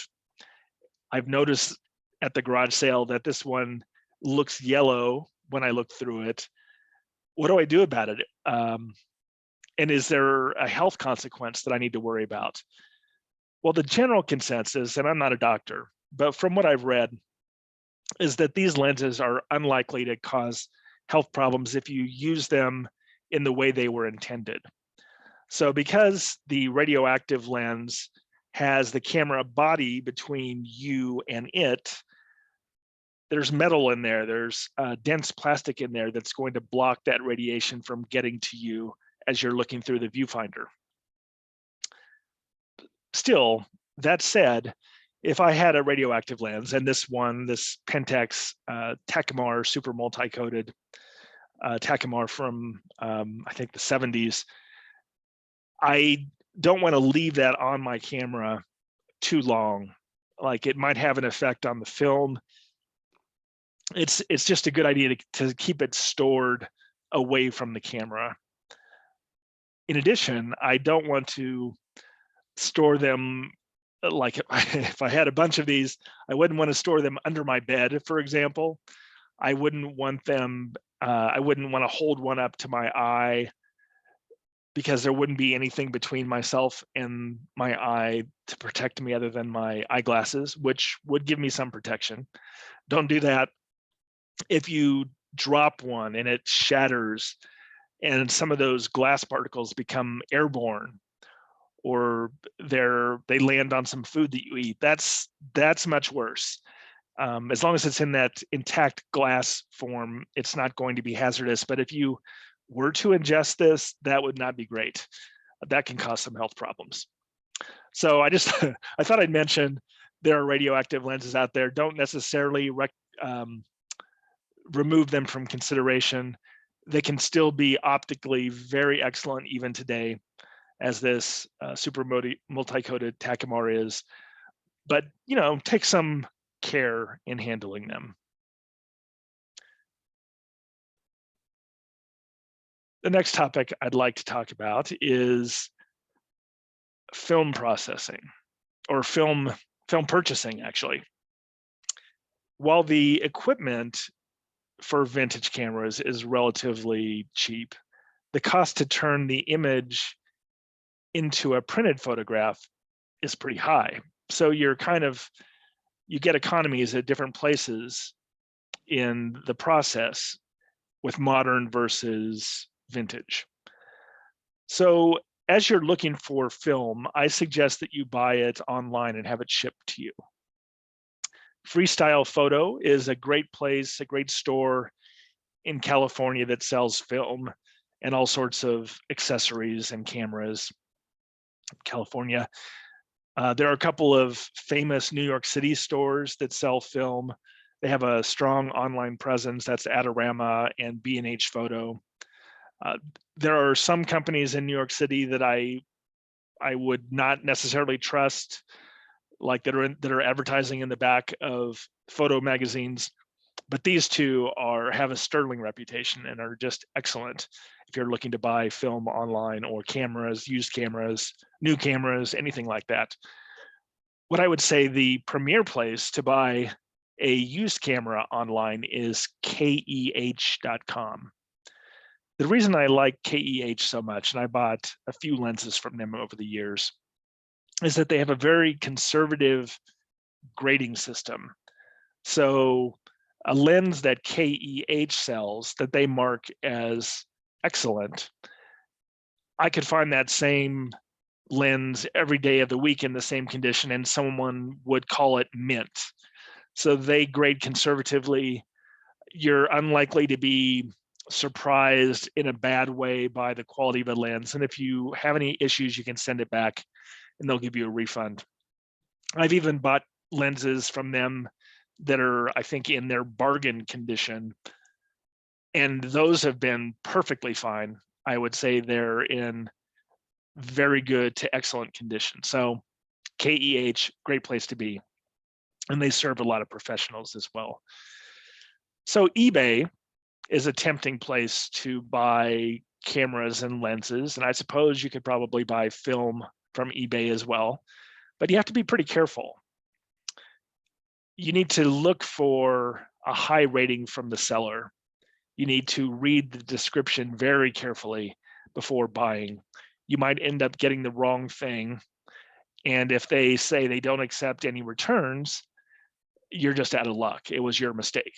I've noticed at the garage sale that this one looks yellow when I look through it. What do I do about it? And is there a health consequence that I need to worry about? Well, the general consensus, and I'm not a doctor, but from what I've read, is that these lenses are unlikely to cause health problems if you use them in the way they were intended. So because the radioactive lens has the camera body between you and it, there's metal in there, there's dense plastic in there that's going to block that radiation from getting to you as you're looking through the viewfinder. Still, that said, if I had a radioactive lens, and this Pentax Takamar super multi-coated Takamar from I think the 70s, I don't want to leave that on my camera too long. Like, it might have an effect on the film. It's just a good idea to keep it stored away from the camera. In addition, I don't want to store them, like if I had a bunch of these, I wouldn't want to store them under my bed, for example. I wouldn't want them, I wouldn't want to hold one up to my eye, because there wouldn't be anything between myself and my eye to protect me other than my eyeglasses, which would give me some protection. Don't do that. If you drop one and it shatters and some of those glass particles become airborne, or they land on some food that you eat, that's much worse. As long as it's in that intact glass form, it's not going to be hazardous. But if you were to ingest this, that would not be great. That can cause some health problems. So I thought I'd mention there are radioactive lenses out there. Don't necessarily remove them from consideration. They can still be optically very excellent even today, as this super multi-coated Takamar is. But, take some care in handling them. The next topic I'd like to talk about is film processing, or film purchasing, actually. While the equipment for vintage cameras is relatively cheap, the cost to turn the image into a printed photograph is pretty high. So you get economies at different places in the process with modern versus vintage. So as you're looking for film, I suggest that you buy it online and have it shipped to you. Freestyle Photo is a great place, a great store in California that sells film and all sorts of accessories and cameras. California. There are a couple of famous New York City stores that sell film. They have a strong online presence. That's Adorama and B&H Photo. There are some companies in New York City that I would not necessarily trust, like that are advertising in the back of photo magazines, but these two have a sterling reputation and are just excellent if you're looking to buy film online, or cameras, used cameras, new cameras, anything like that. What I would say the premier place to buy a used camera online is KEH.com. The reason I like KEH so much, and I bought a few lenses from them over the years, is that they have a very conservative grading system. So a lens that KEH sells that they mark as excellent, I could find that same lens every day of the week in the same condition and someone would call it mint. So they grade conservatively. You're unlikely to be surprised in a bad way by the quality of a lens. And if you have any issues, you can send it back and they'll give you a refund. I've even bought lenses from them that are, I think, in their bargain condition, and those have been perfectly fine. I would say they're in very good to excellent condition. So KEH, great place to be. And they serve a lot of professionals as well. So eBay is a tempting place to buy cameras and lenses. And I suppose you could probably buy film from eBay as well, but you have to be pretty careful. You need to look for a high rating from the seller. You need to read the description very carefully before buying. You might end up getting the wrong thing. And if they say they don't accept any returns, you're just out of luck. It was your mistake.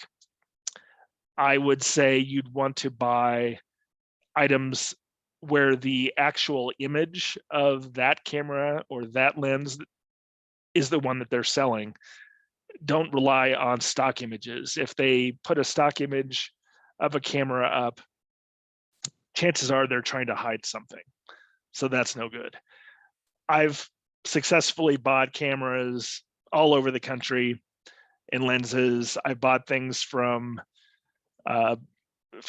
I would say you'd want to buy items where the actual image of that camera or that lens is the one that they're selling. Don't rely on stock images. If they put a stock image of a camera up, chances are they're trying to hide something. So that's no good. I've successfully bought cameras all over the country and lenses. I bought things from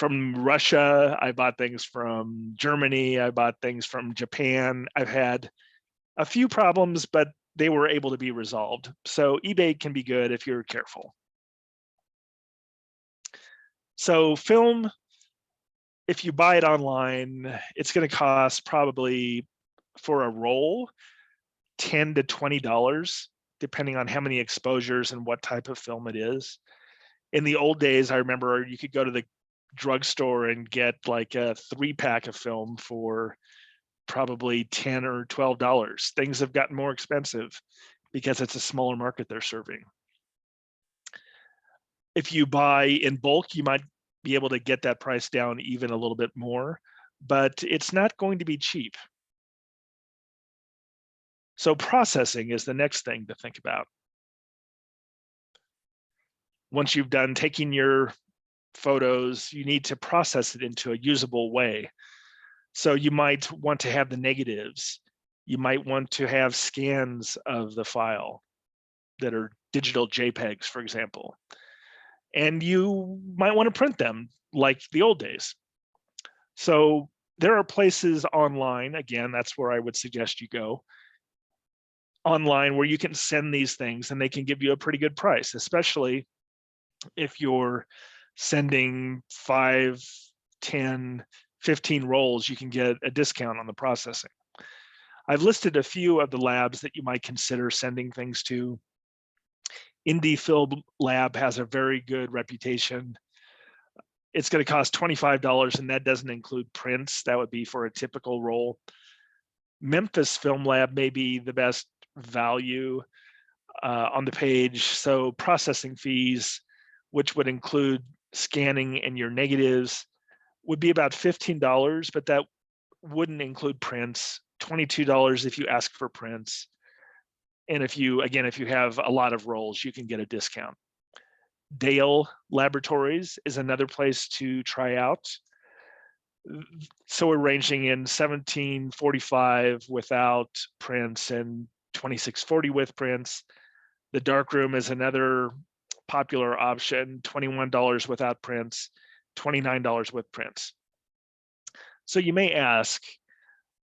Russia. I bought things from Germany. I bought things from Japan. I've had a few problems, but they were able to be resolved. So eBay can be good if you're careful. So film, if you buy it online, it's going to cost probably for a roll $10 to $20, depending on how many exposures and what type of film it is. In the old days, I remember you could go to the drugstore and get like a 3-pack of film for probably $10 or $12. Things have gotten more expensive because it's a smaller market they're serving. If you buy in bulk, you might be able to get that price down even a little bit more, but it's not going to be cheap. So processing is the next thing to think about. Once you've done taking your photos, you need to process it into a usable way. So you might want to have the negatives. You might want to have scans of the file that are digital JPEGs, for example. And you might want to print them like the old days. So there are places online, again, that's where I would suggest you go, online where you can send these things and they can give you a pretty good price, especially if you're sending 5, 10, 15 rolls, you can get a discount on the processing. I've listed a few of the labs that you might consider sending things to. Indie Film Lab has a very good reputation. It's going to cost $25, and that doesn't include prints. That would be for a typical roll. Memphis Film Lab may be the best value on the page. So processing fees, which would include scanning and your negatives, would be about $15, but that wouldn't include prints. $22 if you ask for prints. And if you have a lot of rolls, you can get a discount. Dale Laboratories is another place to try out. So we're ranging in 1745 without prints and 2640 with prints. The darkroom is another popular option, $21 without prints, $29 with prints. So you may ask,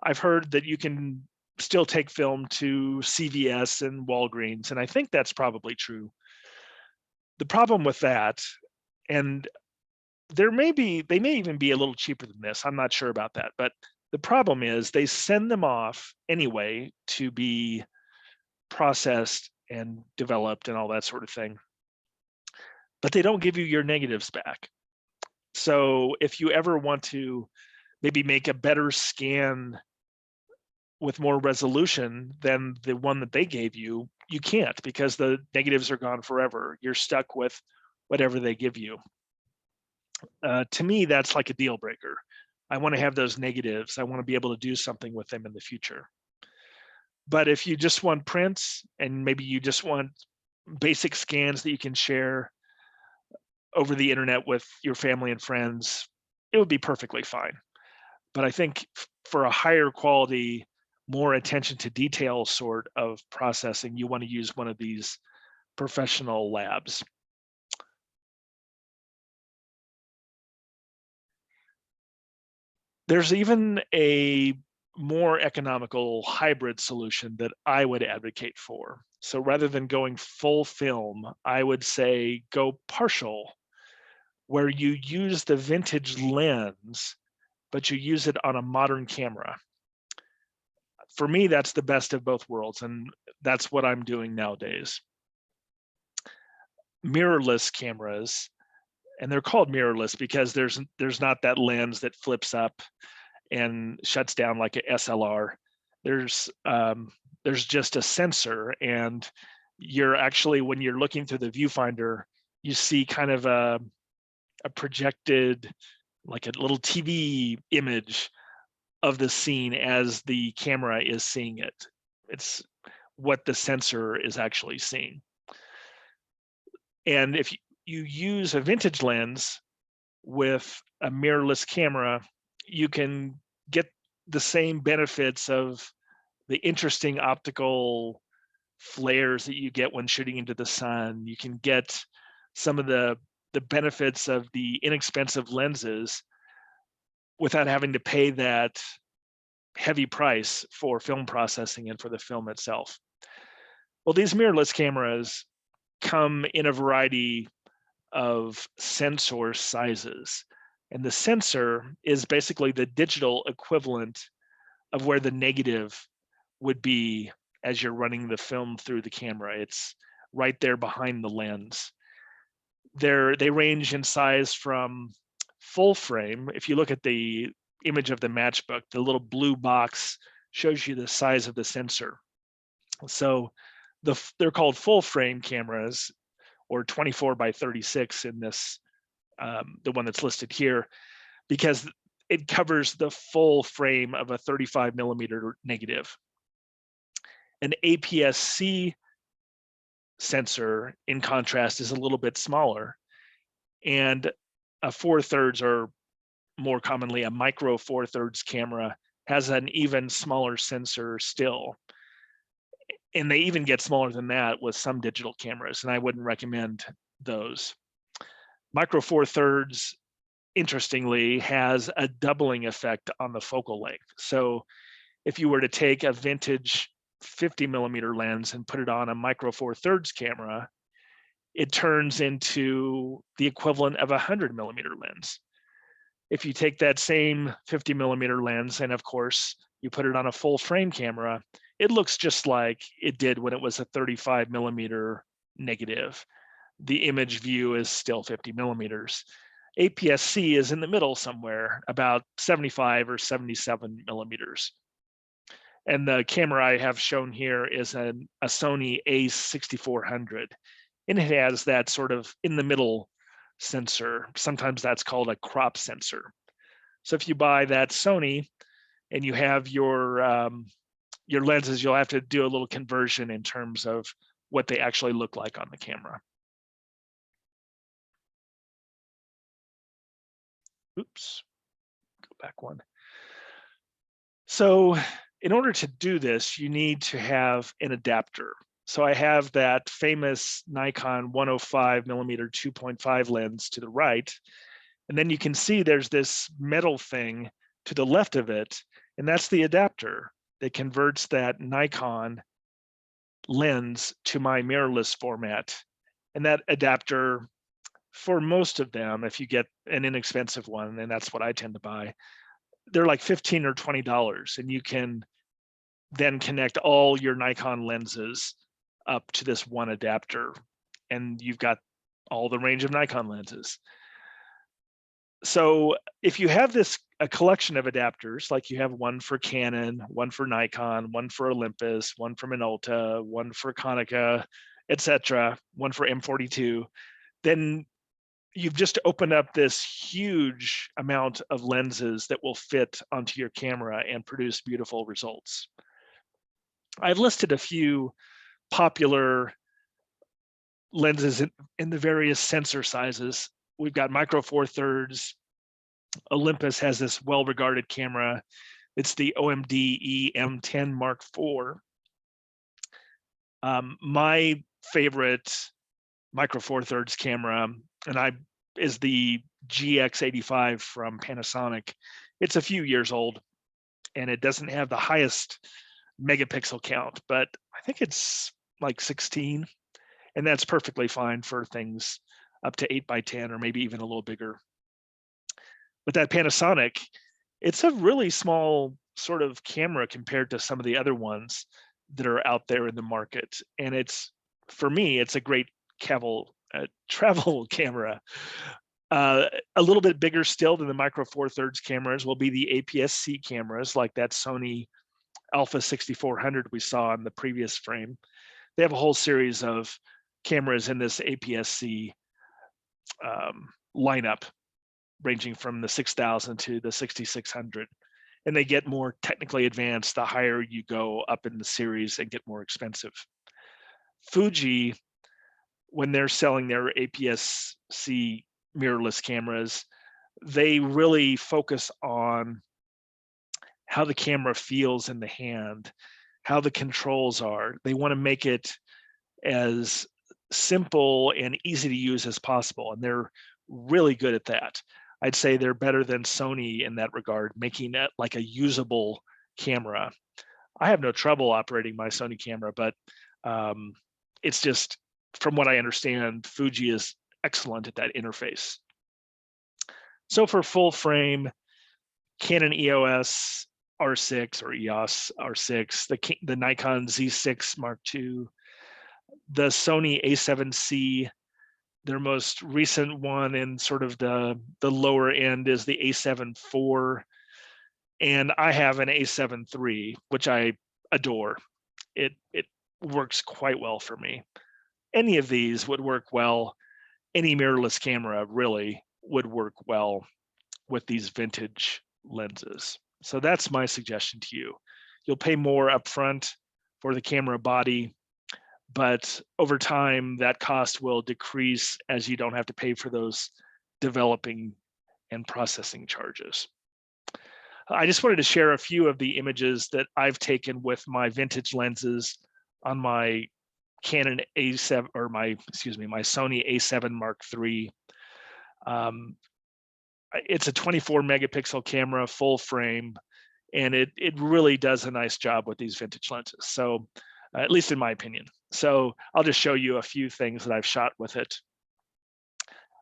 I've heard that you can still take film to CVS and Walgreens, and I think that's probably true. The problem with that, and they may even be a little cheaper than this, I'm not sure about that, but the problem is they send them off anyway to be processed and developed and all that sort of thing, but they don't give you your negatives back. So if you ever want to maybe make a better scan with more resolution than the one that they gave you, you can't, because the negatives are gone forever. You're stuck with whatever they give you. To me, that's like a deal breaker. I want to have those negatives. I want to be able to do something with them in the future. But if you just want prints and maybe you just want basic scans that you can share over the internet with your family and friends, it would be perfectly fine. But I think for a higher quality, more attention to detail sort of processing, you want to use one of these professional labs. There's even a more economical hybrid solution that I would advocate for. So rather than going full film, I would say go partial, where you use the vintage lens, but you use it on a modern camera. For me, that's the best of both worlds, and that's what I'm doing nowadays. Mirrorless cameras, and they're called mirrorless because there's not that lens that flips up and shuts down like a SLR. There's just a sensor, and you're actually, when you're looking through the viewfinder, you see kind of a projected, like a little TV image of the scene as the camera is seeing it. It's what the sensor is actually seeing. And if you use a vintage lens with a mirrorless camera, you can get the same benefits of the interesting optical flares that you get when shooting into the sun. You can get some of the benefits of the inexpensive lenses without having to pay that heavy price for film processing and for the film itself. Well, these mirrorless cameras come in a variety of sensor sizes. And the sensor is basically the digital equivalent of where the negative would be as you're running the film through the camera. It's right there behind the lens. They range in size from full frame. If you look at the image of the matchbook, the little blue box shows you the size of the sensor. So they're called full frame cameras, or 24 by 36 in this, the one that's listed here, because it covers the full frame of a 35 millimeter negative. An Aps-C sensor, in contrast, is a little bit smaller, and a 4/3, or more commonly a micro 4/3 camera, has an even smaller sensor still. And they even get smaller than that with some digital cameras, and I wouldn't recommend those. Micro 4/3, interestingly, has a doubling effect on the focal length. So if you were to take a vintage 50 millimeter lens and put it on a micro 4/3 camera, it turns into the equivalent of a 100 millimeter lens. If you take that same 50 millimeter lens and, of course, you put it on a full frame camera, it looks just like it did when it was a 35 millimeter negative. The image view is still 50 millimeters. Aps-C is in the middle somewhere, about 75 or 77 millimeters. And the camera I have shown here is a Sony A6400. And it has that sort of in the middle sensor. Sometimes that's called a crop sensor. So if you buy that Sony and you have your lenses, you'll have to do a little conversion in terms of what they actually look like on the camera. Oops, go back one. So in order to do this, you need to have an adapter. So I have that famous Nikon 105 millimeter 2.5 lens to the right. And then you can see there's this metal thing to the left of it, and that's the adapter that converts that Nikon lens to my mirrorless format. And that adapter, for most of them, if you get an inexpensive one, and that's what I tend to buy, they're like $15 or $20, and you can then connect all your Nikon lenses up to this one adapter, and you've got all the range of Nikon lenses. So if you have a collection of adapters, like you have one for Canon, one for Nikon, one for Olympus, one for Minolta, one for Konica, etc., one for M42, then you've just opened up this huge amount of lenses that will fit onto your camera and produce beautiful results. I've listed a few popular lenses in the various sensor sizes. We've got micro 4/3, Olympus has this well-regarded camera. It's the OMD EM10 Mark IV. My favorite micro four thirds camera, is the GX85 from Panasonic. It's a few years old, and it doesn't have the highest megapixel count, but I think it's like 16, and that's perfectly fine for things up to 8x10 or maybe even a little bigger. But that Panasonic, it's a really small sort of camera compared to some of the other ones that are out there in the market. And for me, it's a great travel camera. A little bit bigger still than the micro four thirds cameras will be the Aps-C cameras, like that Sony Alpha 6400 we saw in the previous frame. They have a whole series of cameras in this Aps-C lineup, ranging from the 6000 to the 6600. And they get more technically advanced the higher you go up in the series and get more expensive. Fuji, when they're selling their Aps-C mirrorless cameras, they really focus on how the camera feels in the hand, how the controls are. They want to make it as simple and easy to use as possible, and they're really good at that. I'd say they're better than Sony in that regard, making it like a usable camera. I have no trouble operating my Sony camera, but it's just, from what I understand, Fuji is excellent at that interface. So for full frame, Canon EOS R6 or EOS R6, the Nikon Z6 Mark II, the Sony A7C, their most recent one in sort of the lower end is the A7 IV, and I have an A7 III, which I adore. It works quite well for me. Any of these would work well. Any mirrorless camera really would work well with these vintage lenses. So that's my suggestion to you. You'll pay more upfront for the camera body, but over time that cost will decrease as you don't have to pay for those developing and processing charges. I just wanted to share a few of the images that I've taken with my vintage lenses on my Canon A7 or my Sony A7 Mark III. It's a 24 megapixel camera, full frame, and it really does a nice job with these vintage lenses. So at least in my opinion. So I'll just show you a few things that I've shot with it.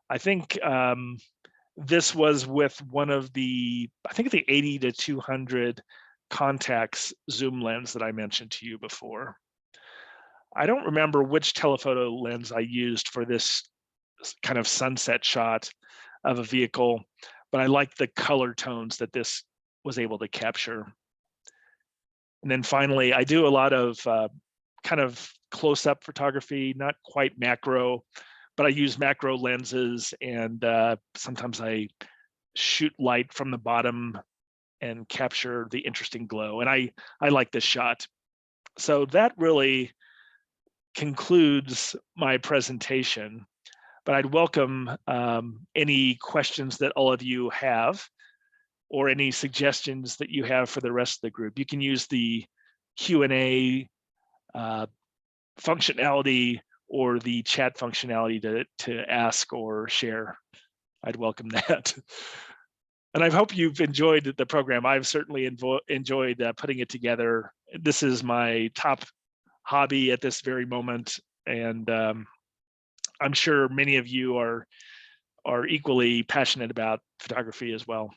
I think this was with one of the 80 to 200 Contax zoom lens that I mentioned to you before. I don't remember which telephoto lens I used for this kind of sunset shot of a vehicle, but I like the color tones that this was able to capture. And then finally, I do a lot of kind of close-up photography, not quite macro, but I use macro lenses, and sometimes I shoot light from the bottom and capture the interesting glow. And I like this shot. So that really concludes my presentation, but I'd welcome any questions that all of you have, or any suggestions that you have for the rest of the group. You can use the Q&A functionality or the chat functionality to ask or share. I'd welcome that. And I hope you've enjoyed the program. I've certainly enjoyed putting it together. This is my top hobby at this very moment, and I'm sure many of you are equally passionate about photography as well.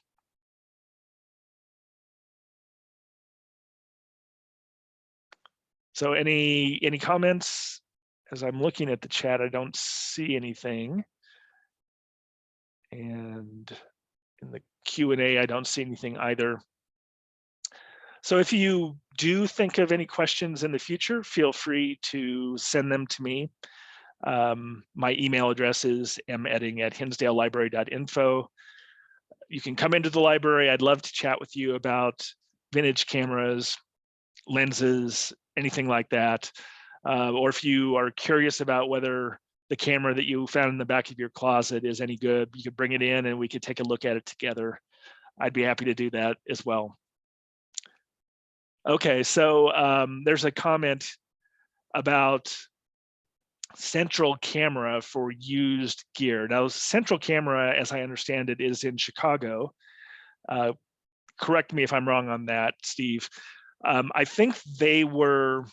So any comments? As I'm looking at the chat, I don't see anything. And in the Q&A, I don't see anything either. So if you do think of any questions in the future, feel free to send them to me. My email address is medding@hinsdalelibrary.info. You can come into the library. I'd love to chat with you about vintage cameras, lenses, anything like that. Or if you are curious about whether the camera that you found in the back of your closet is any good, you could bring it in and we could take a look at it together. I'd be happy to do that as well. Okay, so there's a comment about central camera for used gear. Now, central camera, as I understand it, is in Chicago. Correct me if I'm wrong on that, Steve. I think they were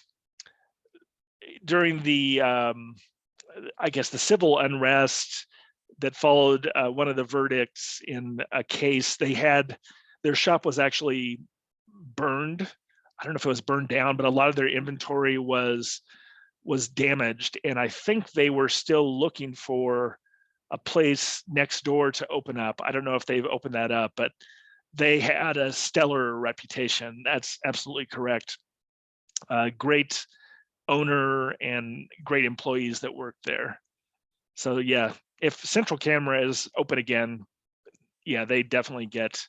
during the, I guess, the civil unrest that followed one of the verdicts in a case. They had, their shop was actually burned. I don't know if it was burned down, but a lot of their inventory was damaged, and I think they were still looking for a place next door to open up. I don't know if they've opened that up, but they had a stellar reputation. That's absolutely correct. Great owner and great employees that worked there. So yeah, if central camera is open again, yeah, they definitely get.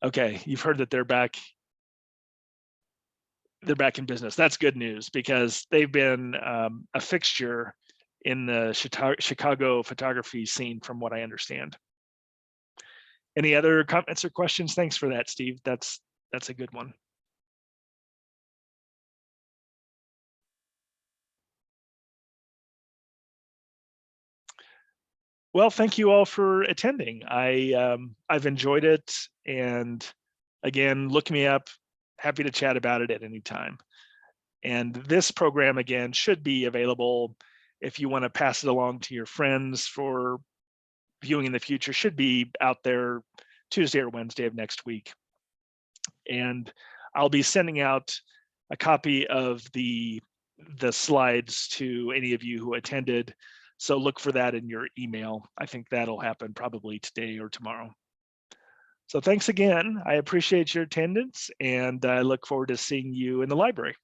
Okay, you've heard that they're back. They're back in business. That's good news, because they've been a fixture in the Chicago photography scene, from what I understand. Any other comments or questions? Thanks for that, Steve. That's a good one. Well, thank you all for attending. I've enjoyed it, and again, look me up. Happy to chat about it at any time. And this program, again, should be available if you want to pass it along to your friends for viewing in the future. Should be out there Tuesday or Wednesday of next week. And I'll be sending out a copy of the slides to any of you who attended. So look for that in your email. I think that'll happen probably today or tomorrow. So thanks again. I appreciate your attendance, and I look forward to seeing you in the library.